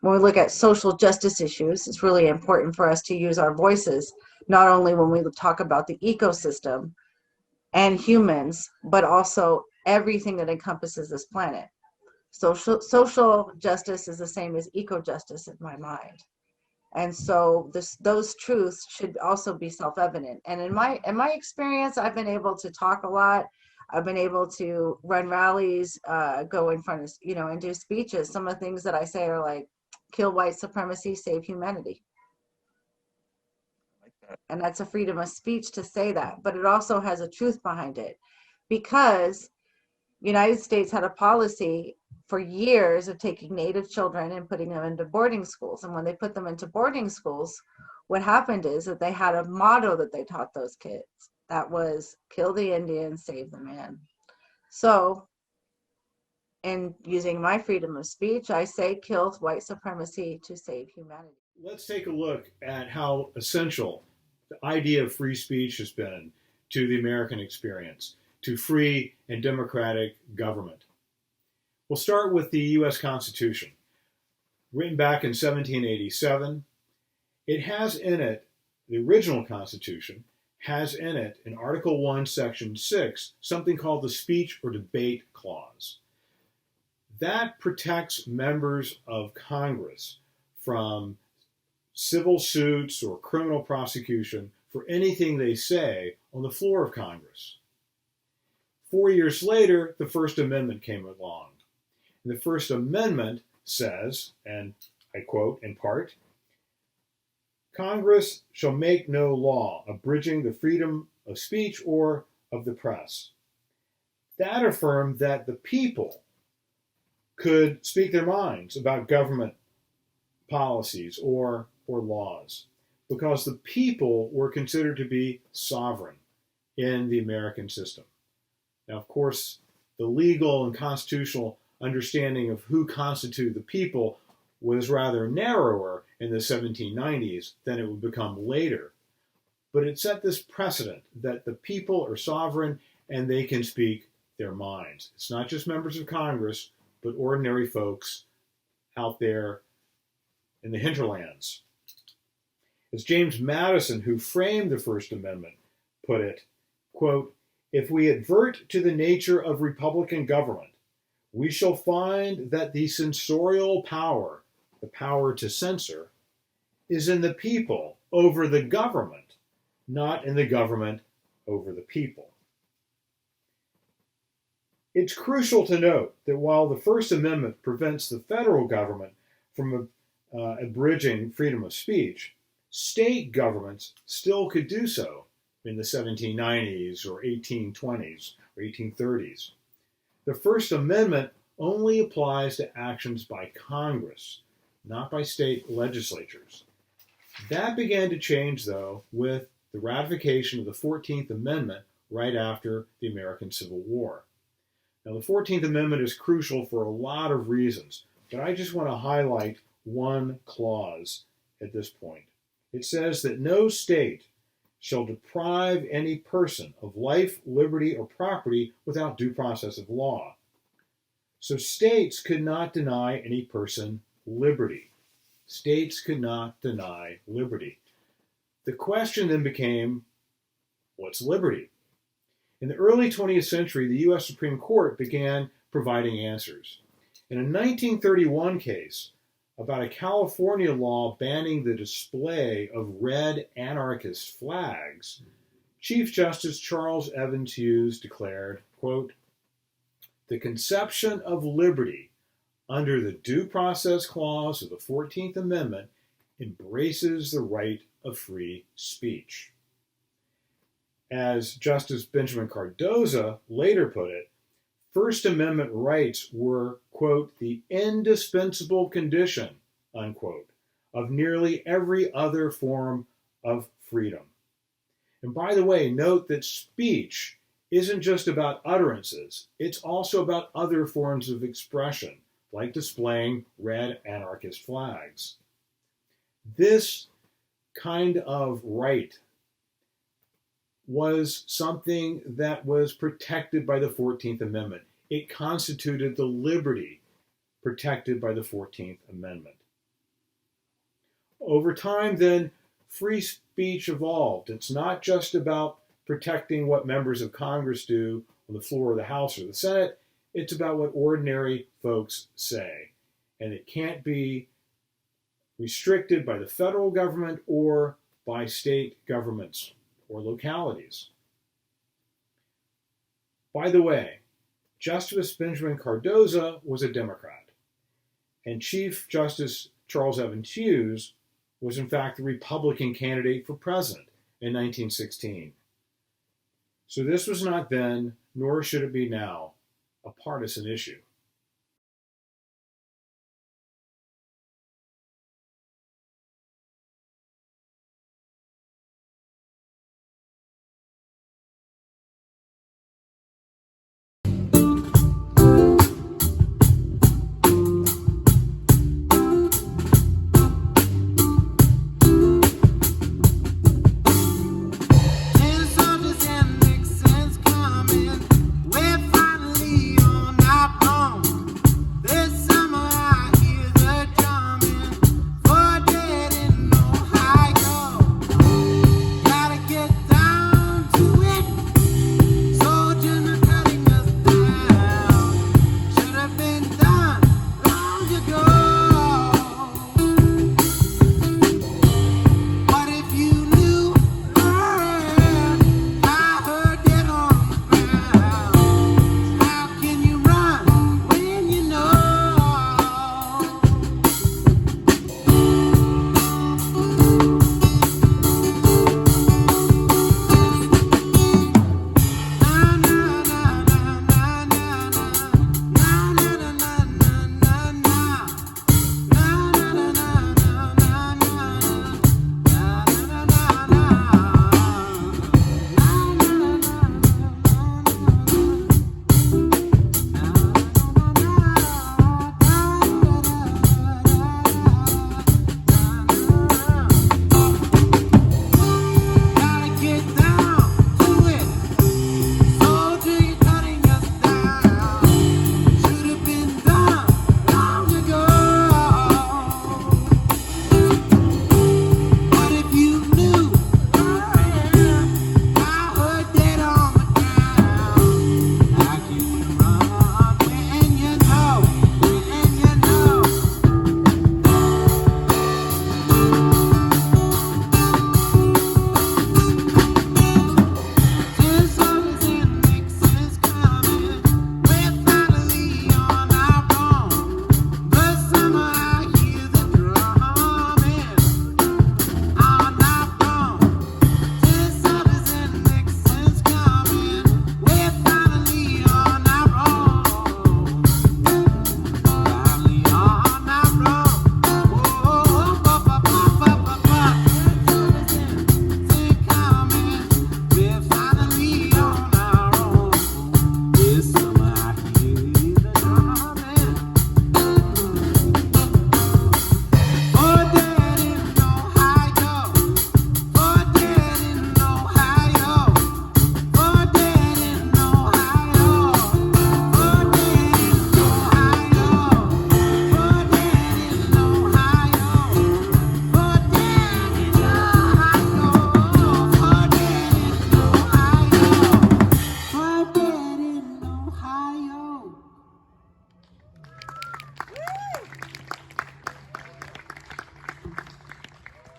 when we look at social justice issues, it's really important for us to use our voices, not only when we talk about the ecosystem and humans, but also everything that encompasses this planet. Social justice is the same as eco-justice in my mind. And so those truths should also be self-evident. And in my experience, I've been able to talk a lot. I've been able to run rallies, go in front of, and do speeches. Some of the things that I say are like, kill white supremacy, save humanity. And that's a freedom of speech to say that, but it also has a truth behind it, because United States had a policy for years of taking Native children and putting them into boarding schools. And when they put them into boarding schools, what happened is that they had a motto that they taught those kids that was kill the Indian, save the man. So in using my freedom of speech, I say kill white supremacy to save humanity. Let's take a look at how essential the idea of free speech has been to the American experience, to free and democratic government. We'll start with the U.S. Constitution. Written back in 1787, it has in it, the original Constitution, has in it, in Article 1, Section 6, something called the Speech or Debate Clause. That protects members of Congress from civil suits or criminal prosecution for anything they say on the floor of Congress. 4 years later, the First Amendment came along. And the First Amendment says, and I quote in part, Congress shall make no law abridging the freedom of speech or of the press. That affirmed that the people could speak their minds about government policies or laws, because the people were considered to be sovereign in the American system. Now, of course, the legal and constitutional understanding of who constituted the people was rather narrower in the 1790s than it would become later. But it set this precedent that the people are sovereign and they can speak their minds. It's not just members of Congress, but ordinary folks out there in the hinterlands. As James Madison, who framed the First Amendment, put it, quote, If we advert to the nature of Republican government, we shall find that the censorial power, the power to censor, is in the people over the government, not in the government over the people. It's crucial to note that while the First Amendment prevents the federal government from abridging freedom of speech, state governments still could do so in the 1790s or 1820s or 1830s. The First Amendment only applies to actions by Congress, not by state legislatures. That began to change, though, with the ratification of the 14th Amendment right after the American Civil War. Now, the 14th Amendment is crucial for a lot of reasons, but I just want to highlight one clause at this point. It says that no state shall deprive any person of life, liberty, or property without due process of law. So states could not deny any person liberty. States could not deny liberty. The question then became, what's liberty? In the early 20th century, the U.S. Supreme Court began providing answers. In a 1931 case about a California law banning the display of red anarchist flags, Chief Justice Charles Evans Hughes declared, quote, "The conception of liberty under the Due Process Clause of the 14th Amendment embraces the right of free speech." As Justice Benjamin Cardozo later put it, First Amendment rights were, quote, "the indispensable condition," unquote, of nearly every other form of freedom. And by the way, note that speech isn't just about utterances, it's also about other forms of expression, like displaying red anarchist flags. This kind of right was something that was protected by the 14th Amendment. It constituted the liberty protected by the 14th Amendment. Over time, then, free speech evolved. It's not just about protecting what members of Congress do on the floor of the House or the Senate. It's about what ordinary folks say. And it can't be restricted by the federal government or by state governments or localities. By the way, Justice Benjamin Cardozo was a Democrat, and Chief Justice Charles Evans Hughes was in fact the Republican candidate for president in 1916. So this was not then, nor should it be now, a partisan issue. Not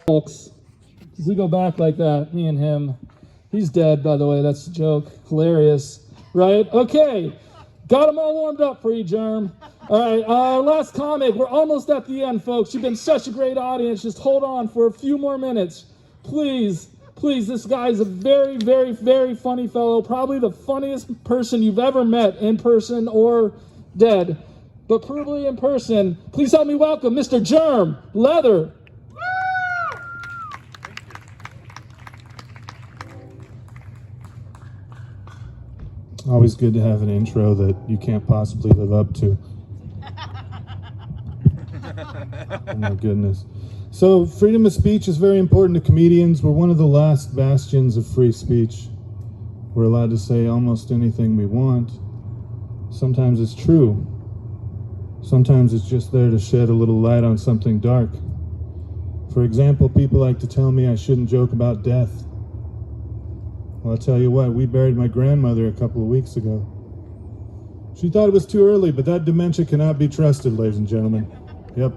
folks. We go back like that, me and him. He's dead, by the way. That's a joke. Hilarious, right? Okay, got them all warmed up for you, Germ. All right, last comic. We're almost at the end, folks. You've been such a great audience. Just hold on for a few more minutes. Please, please, this guy's a very, very, very funny fellow. Probably the funniest person you've ever met in person or dead. But probably in person. Please help me welcome Mr. Germ Leather. Always good to have an intro that you can't possibly live up to. Oh my goodness. So freedom of speech is very important to comedians. We're one of the last bastions of free speech. We're allowed to say almost anything we want. Sometimes it's true. Sometimes it's just there to shed a little light on something dark. For example, people like to tell me I shouldn't joke about death. Well, I'll tell you what, we buried my grandmother a couple of weeks ago. She thought it was too early, but that dementia cannot be trusted, ladies and gentlemen. Yep.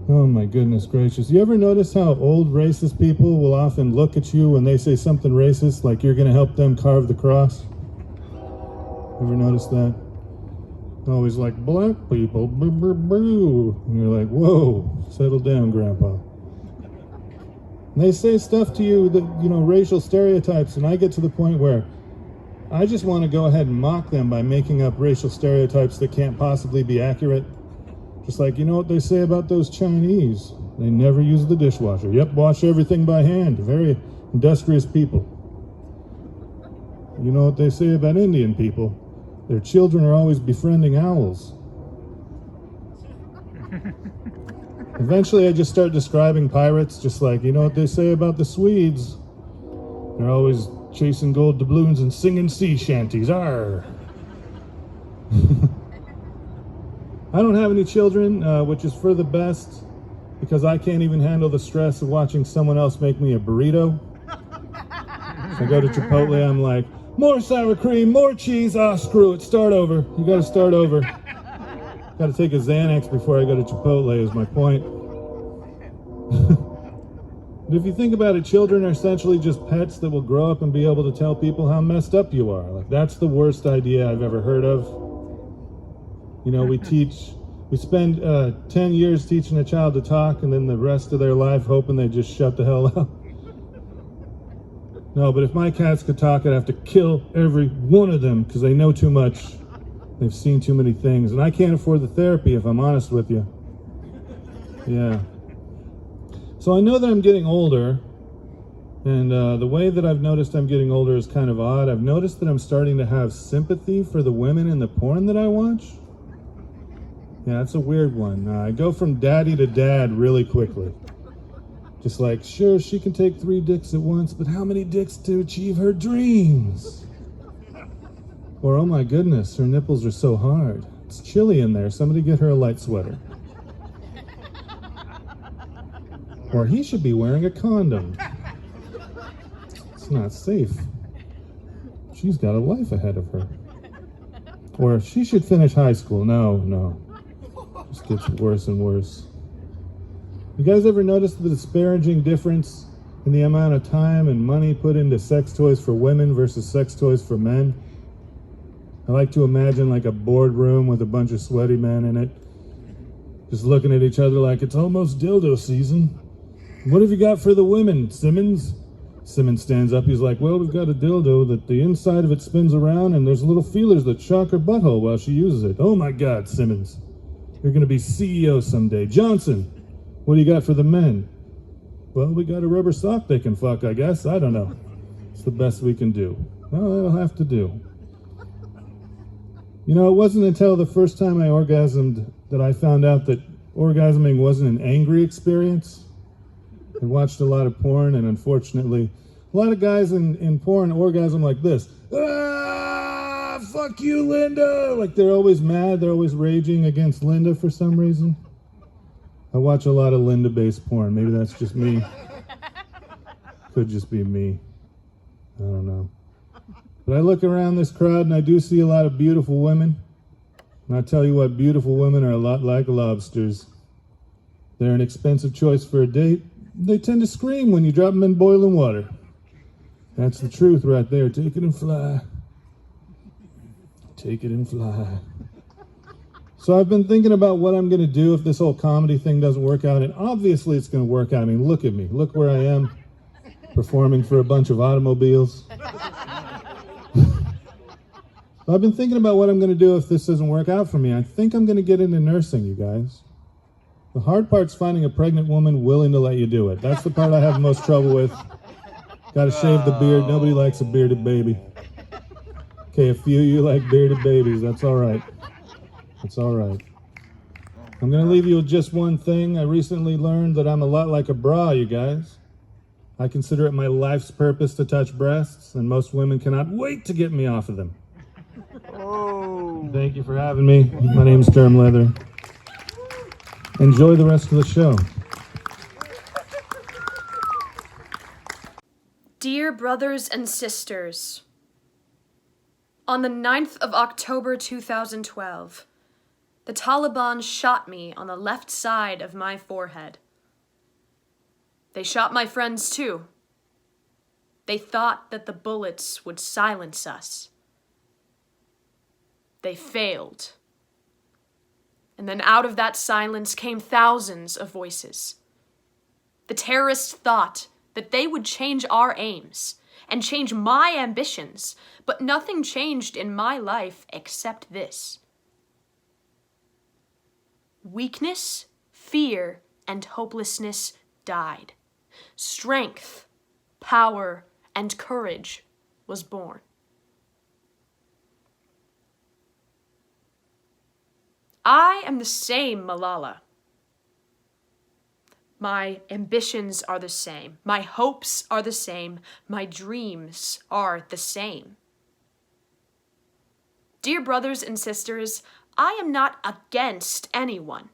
Oh my goodness gracious. You ever notice how old racist people will often look at you when they say something racist, like you're going to help them carve the cross? Ever notice that? Always like, black people, boo, boo, boo. And you're like, whoa, settle down, Grandpa. And they say stuff to you that, racial stereotypes, and I get to the point where I just want to go ahead and mock them by making up racial stereotypes that can't possibly be accurate. Just like, you know what they say about those Chinese? They never use the dishwasher. Yep, wash everything by hand. Very industrious people. You know what they say about Indian people? Their children are always befriending owls. Eventually I just start describing pirates, just like, you know what they say about the Swedes? They're always chasing gold doubloons and singing sea shanties. Arr! I don't have any children, which is for the best, because I can't even handle the stress of watching someone else make me a burrito. So I go to Chipotle, I'm like, more sour cream, more cheese. Ah, screw it, start over. You gotta start over. Gotta take a Xanax before I go to Chipotle is my point. But if you think about it, children are essentially just pets that will grow up and be able to tell people how messed up you are. Like, that's the worst idea I've ever heard of. We spend 10 years teaching a child to talk, and then the rest of their life hoping they just shut the hell up. No, but if my cats could talk, I'd have to kill every one of them because they know too much. They've seen too many things, and I can't afford the therapy, if I'm honest with you. Yeah. So I know that I'm getting older, and the way that I've noticed I'm getting older is kind of odd. I've noticed that I'm starting to have sympathy for the women in the porn that I watch. Yeah, that's a weird one. I go from daddy to dad really quickly. Just like, sure, she can take 3 dicks at once, but how many dicks to achieve her dreams? Or, oh my goodness, her nipples are so hard. It's chilly in there. Somebody get her a light sweater. Or he should be wearing a condom. It's not safe. She's got a life ahead of her. Or she should finish high school. No. It just gets worse and worse. You guys ever notice the disparaging difference in the amount of time and money put into sex toys for women versus sex toys for men? I like to imagine like a boardroom with a bunch of sweaty men in it, just looking at each other like it's almost dildo season. What have you got for the women, Simmons? Simmons stands up, he's like, well, we've got a dildo that the inside of it spins around and there's little feelers that shock her butthole while she uses it. Oh my God, Simmons. You're gonna be CEO someday. Johnson, what do you got for the men? Well, we got a rubber sock they can fuck, I guess. I don't know. It's the best we can do. Well, that'll have to do. You know, it wasn't until the first time I orgasmed that I found out that orgasming wasn't an angry experience. I watched a lot of porn, and unfortunately, a lot of guys in porn orgasm like this. Ah, fuck you, Linda! Like they're always mad, they're always raging against Linda for some reason. I watch a lot of Linda-based porn. Maybe that's just me. Could just be me. I don't know. But I look around this crowd and I do see a lot of beautiful women. And I tell you what, beautiful women are a lot like lobsters. They're an expensive choice for a date. They tend to scream when you drop them in boiling water. That's the truth right there. Take it and fly. Take it and fly. So I've been thinking about what I'm going to do if this whole comedy thing doesn't work out, and obviously it's going to work out. I mean, look at me. Look where I am, performing for a bunch of automobiles. I've been thinking about what I'm going to do if this doesn't work out for me. I think I'm going to get into nursing, you guys. The hard part's finding a pregnant woman willing to let you do it. That's the part I have the most trouble with. Got to shave the beard. Nobody likes a bearded baby. Okay, a few of you like bearded babies. That's all right. It's all right. I'm going to leave you with just one thing. I recently learned that I'm a lot like a bra, you guys. I consider it my life's purpose to touch breasts, and most women cannot wait to get me off of them. Thank you for having me. My name's Derm Leather. Enjoy the rest of the show. Dear brothers and sisters, on the 9th of October 2012, the Taliban shot me on the left side of my forehead. They shot my friends too. They thought that the bullets would silence us. They failed. And then out of that silence came thousands of voices. The terrorists thought that they would change our aims and change my ambitions, but nothing changed in my life except this. Weakness, fear, and hopelessness died. Strength, power, and courage was born. I am the same Malala. My ambitions are the same. My hopes are the same. My dreams are the same. Dear brothers and sisters, I am not against anyone,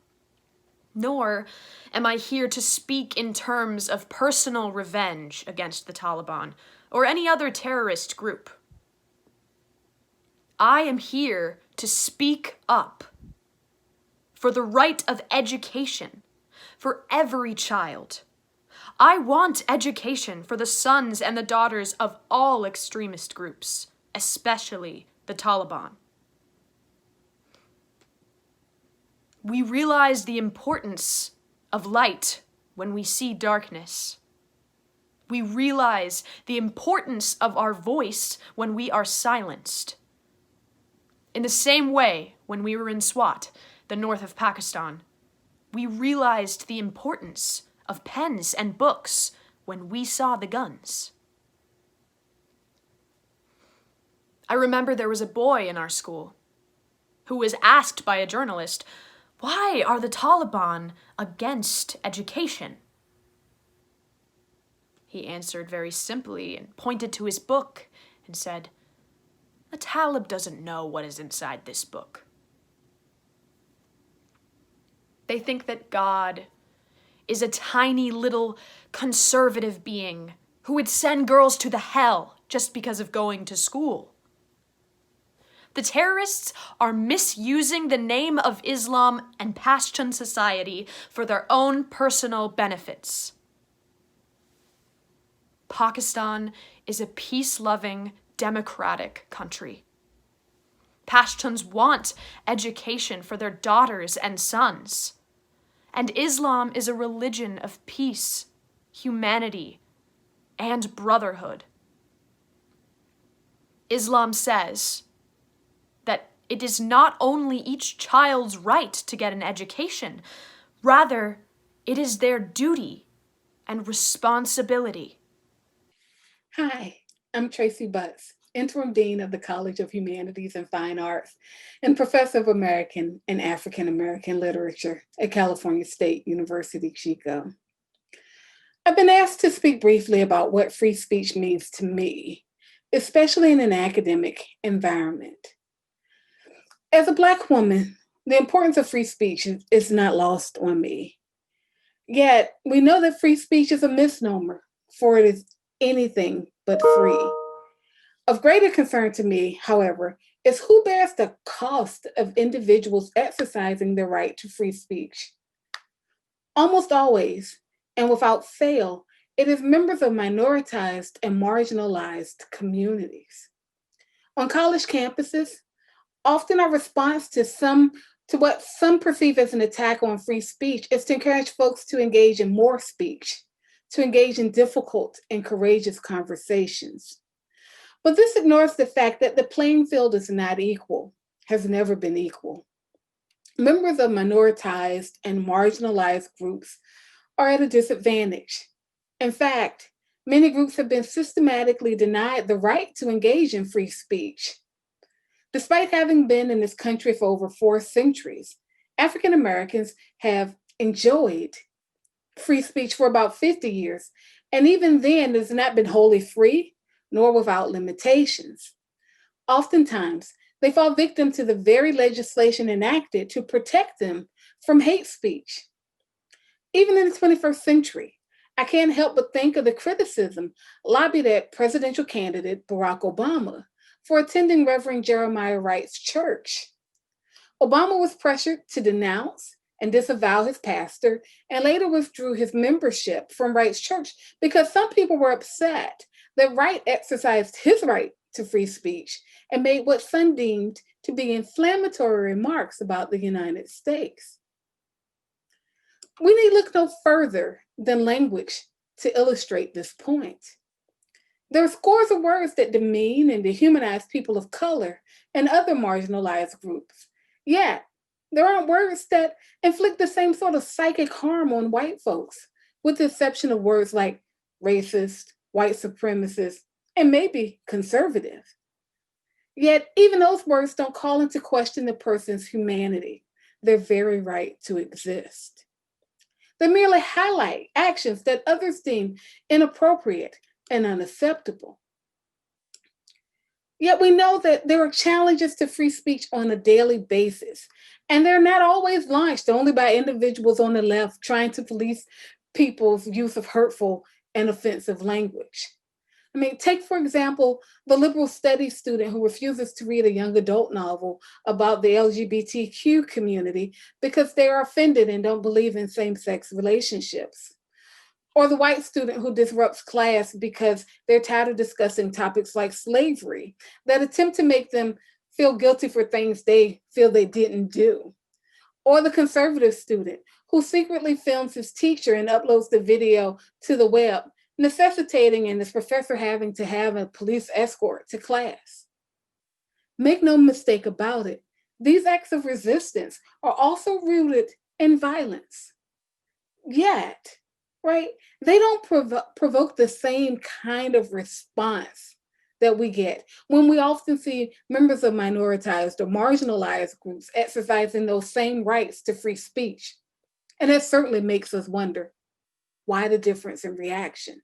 nor am I here to speak in terms of personal revenge against the Taliban or any other terrorist group. I am here to speak up for the right of education for every child. I want education for the sons and the daughters of all extremist groups, especially the Taliban. We realize the importance of light when we see darkness. We realize the importance of our voice when we are silenced. In the same way, when we were in Swat, the north of Pakistan, we realized the importance of pens and books when we saw the guns. I remember there was a boy in our school who was asked by a journalist, "Why are the Taliban against education?" He answered very simply and pointed to his book and said, "A Talib doesn't know what is inside this book." They think that God is a tiny little conservative being who would send girls to the hell just because of going to school. The terrorists are misusing the name of Islam and Pashtun society for their own personal benefits. Pakistan is a peace-loving, democratic country. Pashtuns want education for their daughters and sons. And Islam is a religion of peace, humanity, and brotherhood. Islam says that it is not only each child's right to get an education, rather, it is their duty and responsibility. Hi, I'm Tracy Butts, Interim Dean of the College of Humanities and Fine Arts and Professor of American and African American Literature at California State University, Chico. I've been asked to speak briefly about what free speech means to me, especially in an academic environment. As a Black woman, the importance of free speech is not lost on me. Yet, we know that free speech is a misnomer, for it is anything but free. Of greater concern to me, however, is who bears the cost of individuals exercising their right to free speech. Almost always, and without fail, it is members of minoritized and marginalized communities. On college campuses, often our response to what some perceive as an attack on free speech is to encourage folks to engage in more speech, to engage in difficult and courageous conversations. But this ignores the fact that the playing field is not equal, has never been equal. Members of minoritized and marginalized groups are at a disadvantage. In fact, many groups have been systematically denied the right to engage in free speech. Despite having been in this country for over 4 centuries, African Americans have enjoyed free speech for about 50 years, and even then it has not been wholly free nor without limitations. Oftentimes, they fall victim to the very legislation enacted to protect them from hate speech. Even in the 21st century, I can't help but think of the criticism lobbied at presidential candidate Barack Obama for attending Reverend Jeremiah Wright's church. Obama was pressured to denounce and disavow his pastor and later withdrew his membership from Wright's church because some people were upset that Wright exercised his right to free speech and made what some deemed to be inflammatory remarks about the United States. We need look no further than language to illustrate this point. There are scores of words that demean and dehumanize people of color and other marginalized groups. Yet, there aren't words that inflict the same sort of psychic harm on white folks, with the exception of words like racist, white supremacist, and maybe conservative. Yet, even those words don't call into question the person's humanity, their very right to exist. They merely highlight actions that others deem inappropriate and unacceptable. Yet we know that there are challenges to free speech on a daily basis, and they're not always launched only by individuals on the left trying to police people's use of hurtful and offensive language. I mean, take, for example, the liberal studies student who refuses to read a young adult novel about the LGBTQ community because they are offended and don't believe in same-sex relationships. Or the white student who disrupts class because they're tired of discussing topics like slavery that attempt to make them feel guilty for things they feel they didn't do. Or the conservative student who secretly films his teacher and uploads the video to the web, necessitating and his professor having to have a police escort to class. Make no mistake about it, these acts of resistance are also rooted in violence. Yet, right, they don't provoke the same kind of response that we get when we often see members of minoritized or marginalized groups exercising those same rights to free speech. And that certainly makes us wonder, why the difference in reaction?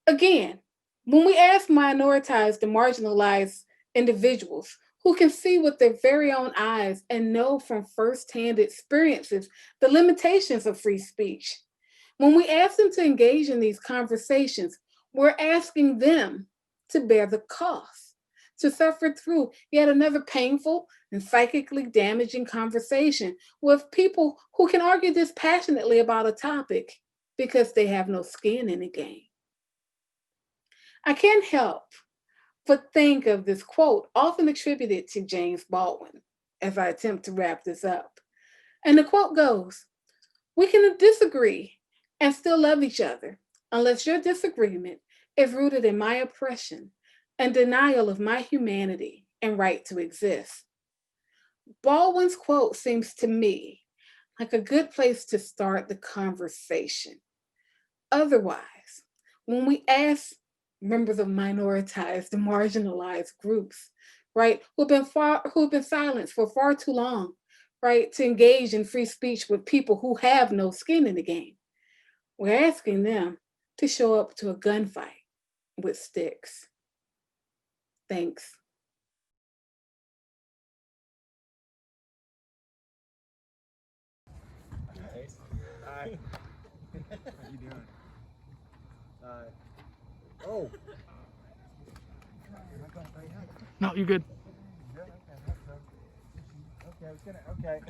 Again, when we ask minoritized and marginalized individuals who can see with their very own eyes and know from firsthand experiences the limitations of free speech, when we ask them to engage in these conversations, we're asking them to bear the cost, to suffer through yet another painful and psychically damaging conversation with people who can argue dispassionately about a topic because they have no skin in the game. I can't help but think of this quote often attributed to James Baldwin as I attempt to wrap this up. And the quote goes, "We can disagree and still love each other unless your disagreement is rooted in my oppression and denial of my humanity and right to exist." Baldwin's quote seems to me like a good place to start the conversation. Otherwise, when we ask members of minoritized and marginalized groups, right, who've been silenced for far too long, right, to engage in free speech with people who have no skin in the game, we're asking them to show up to a gunfight with sticks. Thanks. Hi. How you doing? Oh. No, you're good. Okay, I was gonna, okay.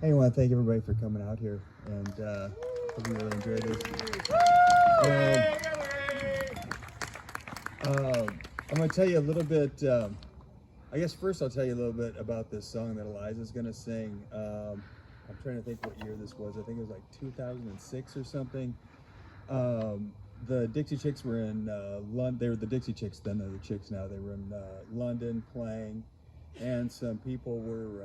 Hey, I want to thank everybody for coming out here, and hope you really enjoyed this. I'm going to tell you a little bit, I guess first I'll tell you a little bit about this song that Eliza's going to sing. I'm trying to think what year this was. I think it was like 2006 or something. The Dixie Chicks were in London. They were the Dixie Chicks then, they're the Chicks now. They were in London playing, and some people were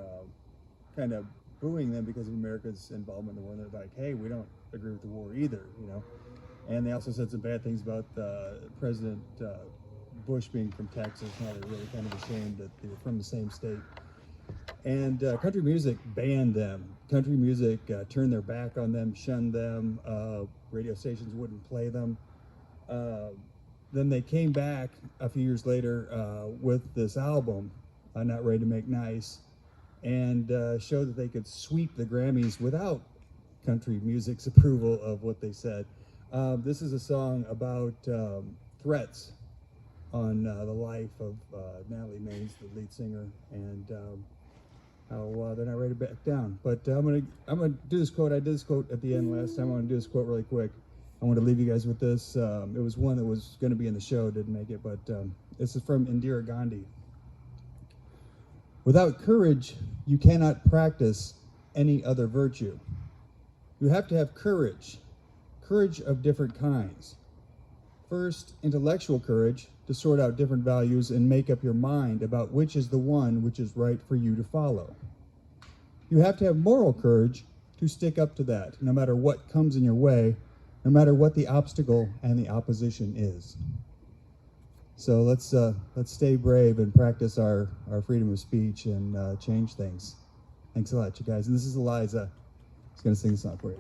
kind of booing them because of America's involvement in the war. And they're like, hey, we don't agree with the war either, you know. And they also said some bad things about President Bush being from Texas. Now they're really kind of ashamed that they were from the same state. And country music banned them. Country music turned their back on them, shunned them. Radio stations wouldn't play them. Then they came back a few years later with this album, Not Ready to Make Nice, and showed that they could sweep the Grammys without country music's approval of what they said. This is a song about threats on the life of Natalie Maines, the lead singer, and how they're not ready to back down. But I'm gonna do this quote. I did this quote at the end last time. I want to do this quote really quick. I want to leave you guys with this. It was one that was going to be in the show, didn't make it, but this is from Indira Gandhi. Without courage, you cannot practice any other virtue. You have to have courage of different kinds. First, intellectual courage to sort out different values and make up your mind about which is the one which is right for you to follow. You have to have moral courage to stick up to that, no matter what comes in your way, no matter what the obstacle and the opposition is. So let's stay brave and practice our freedom of speech and change things. Thanks a lot, you guys. And this is Eliza. She's going to sing a song for you.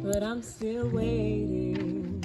But I'm still waiting.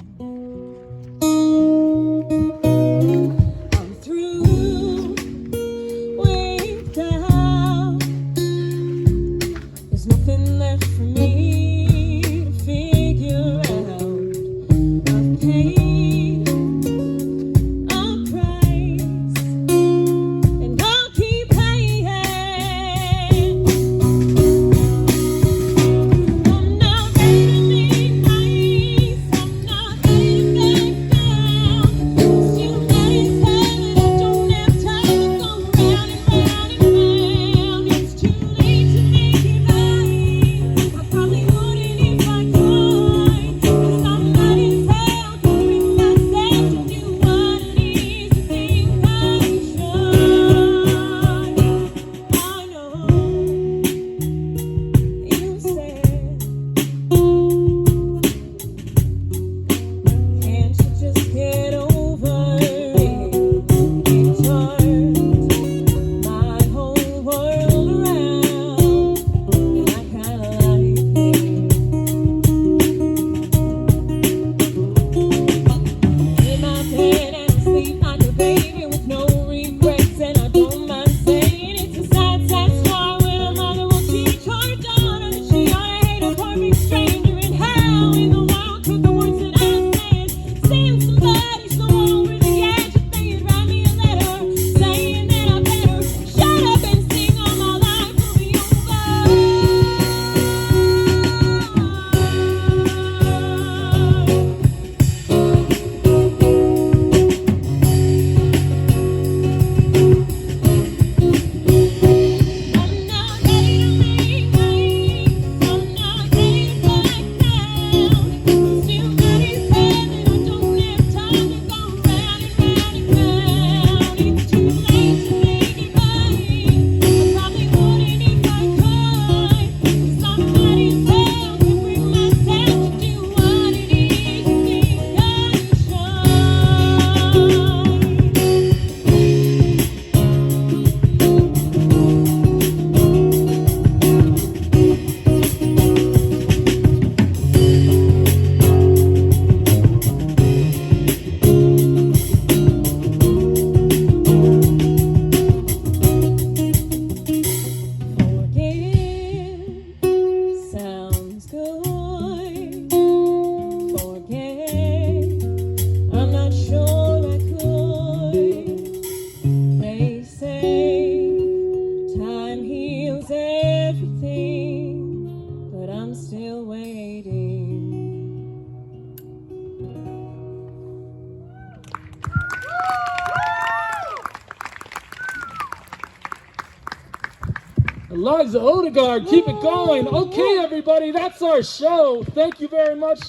Eliza Odegaard, keep it going. Okay, everybody, that's our show. Thank you very much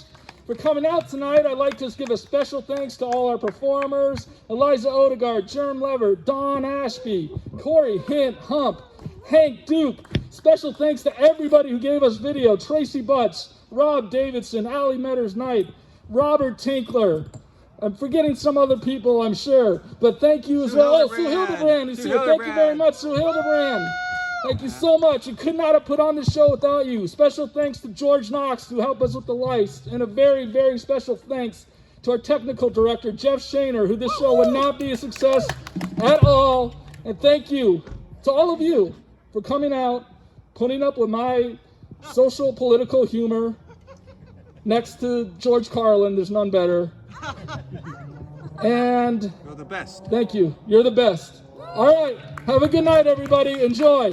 for coming out tonight. I'd like to just give a special thanks to all our performers. Eliza Odegaard, Germ Lever, Dawn Ashby, Corey Hint, Hump, Hank Duke. Special thanks to everybody who gave us video. Tracy Butts, Rob Davidson, Allie Metters Knight, Robert Tinkler. I'm forgetting some other people, I'm sure. But thank you as well. Oh, Sue Hildebrand is here. Thank you very much, Sue Hildebrand. Thank you so much. We could not have put on this show without you. Special thanks to George Knox, who helped us with the lights. And a very, very special thanks to our technical director, Jeff Shaner, who this show would not be a success at all. And thank you to all of you for coming out, putting up with my social political humor. Next to George Carlin, there's none better. And You're the best. Thank you. You're the best. All right. Have a good night, everybody. Enjoy.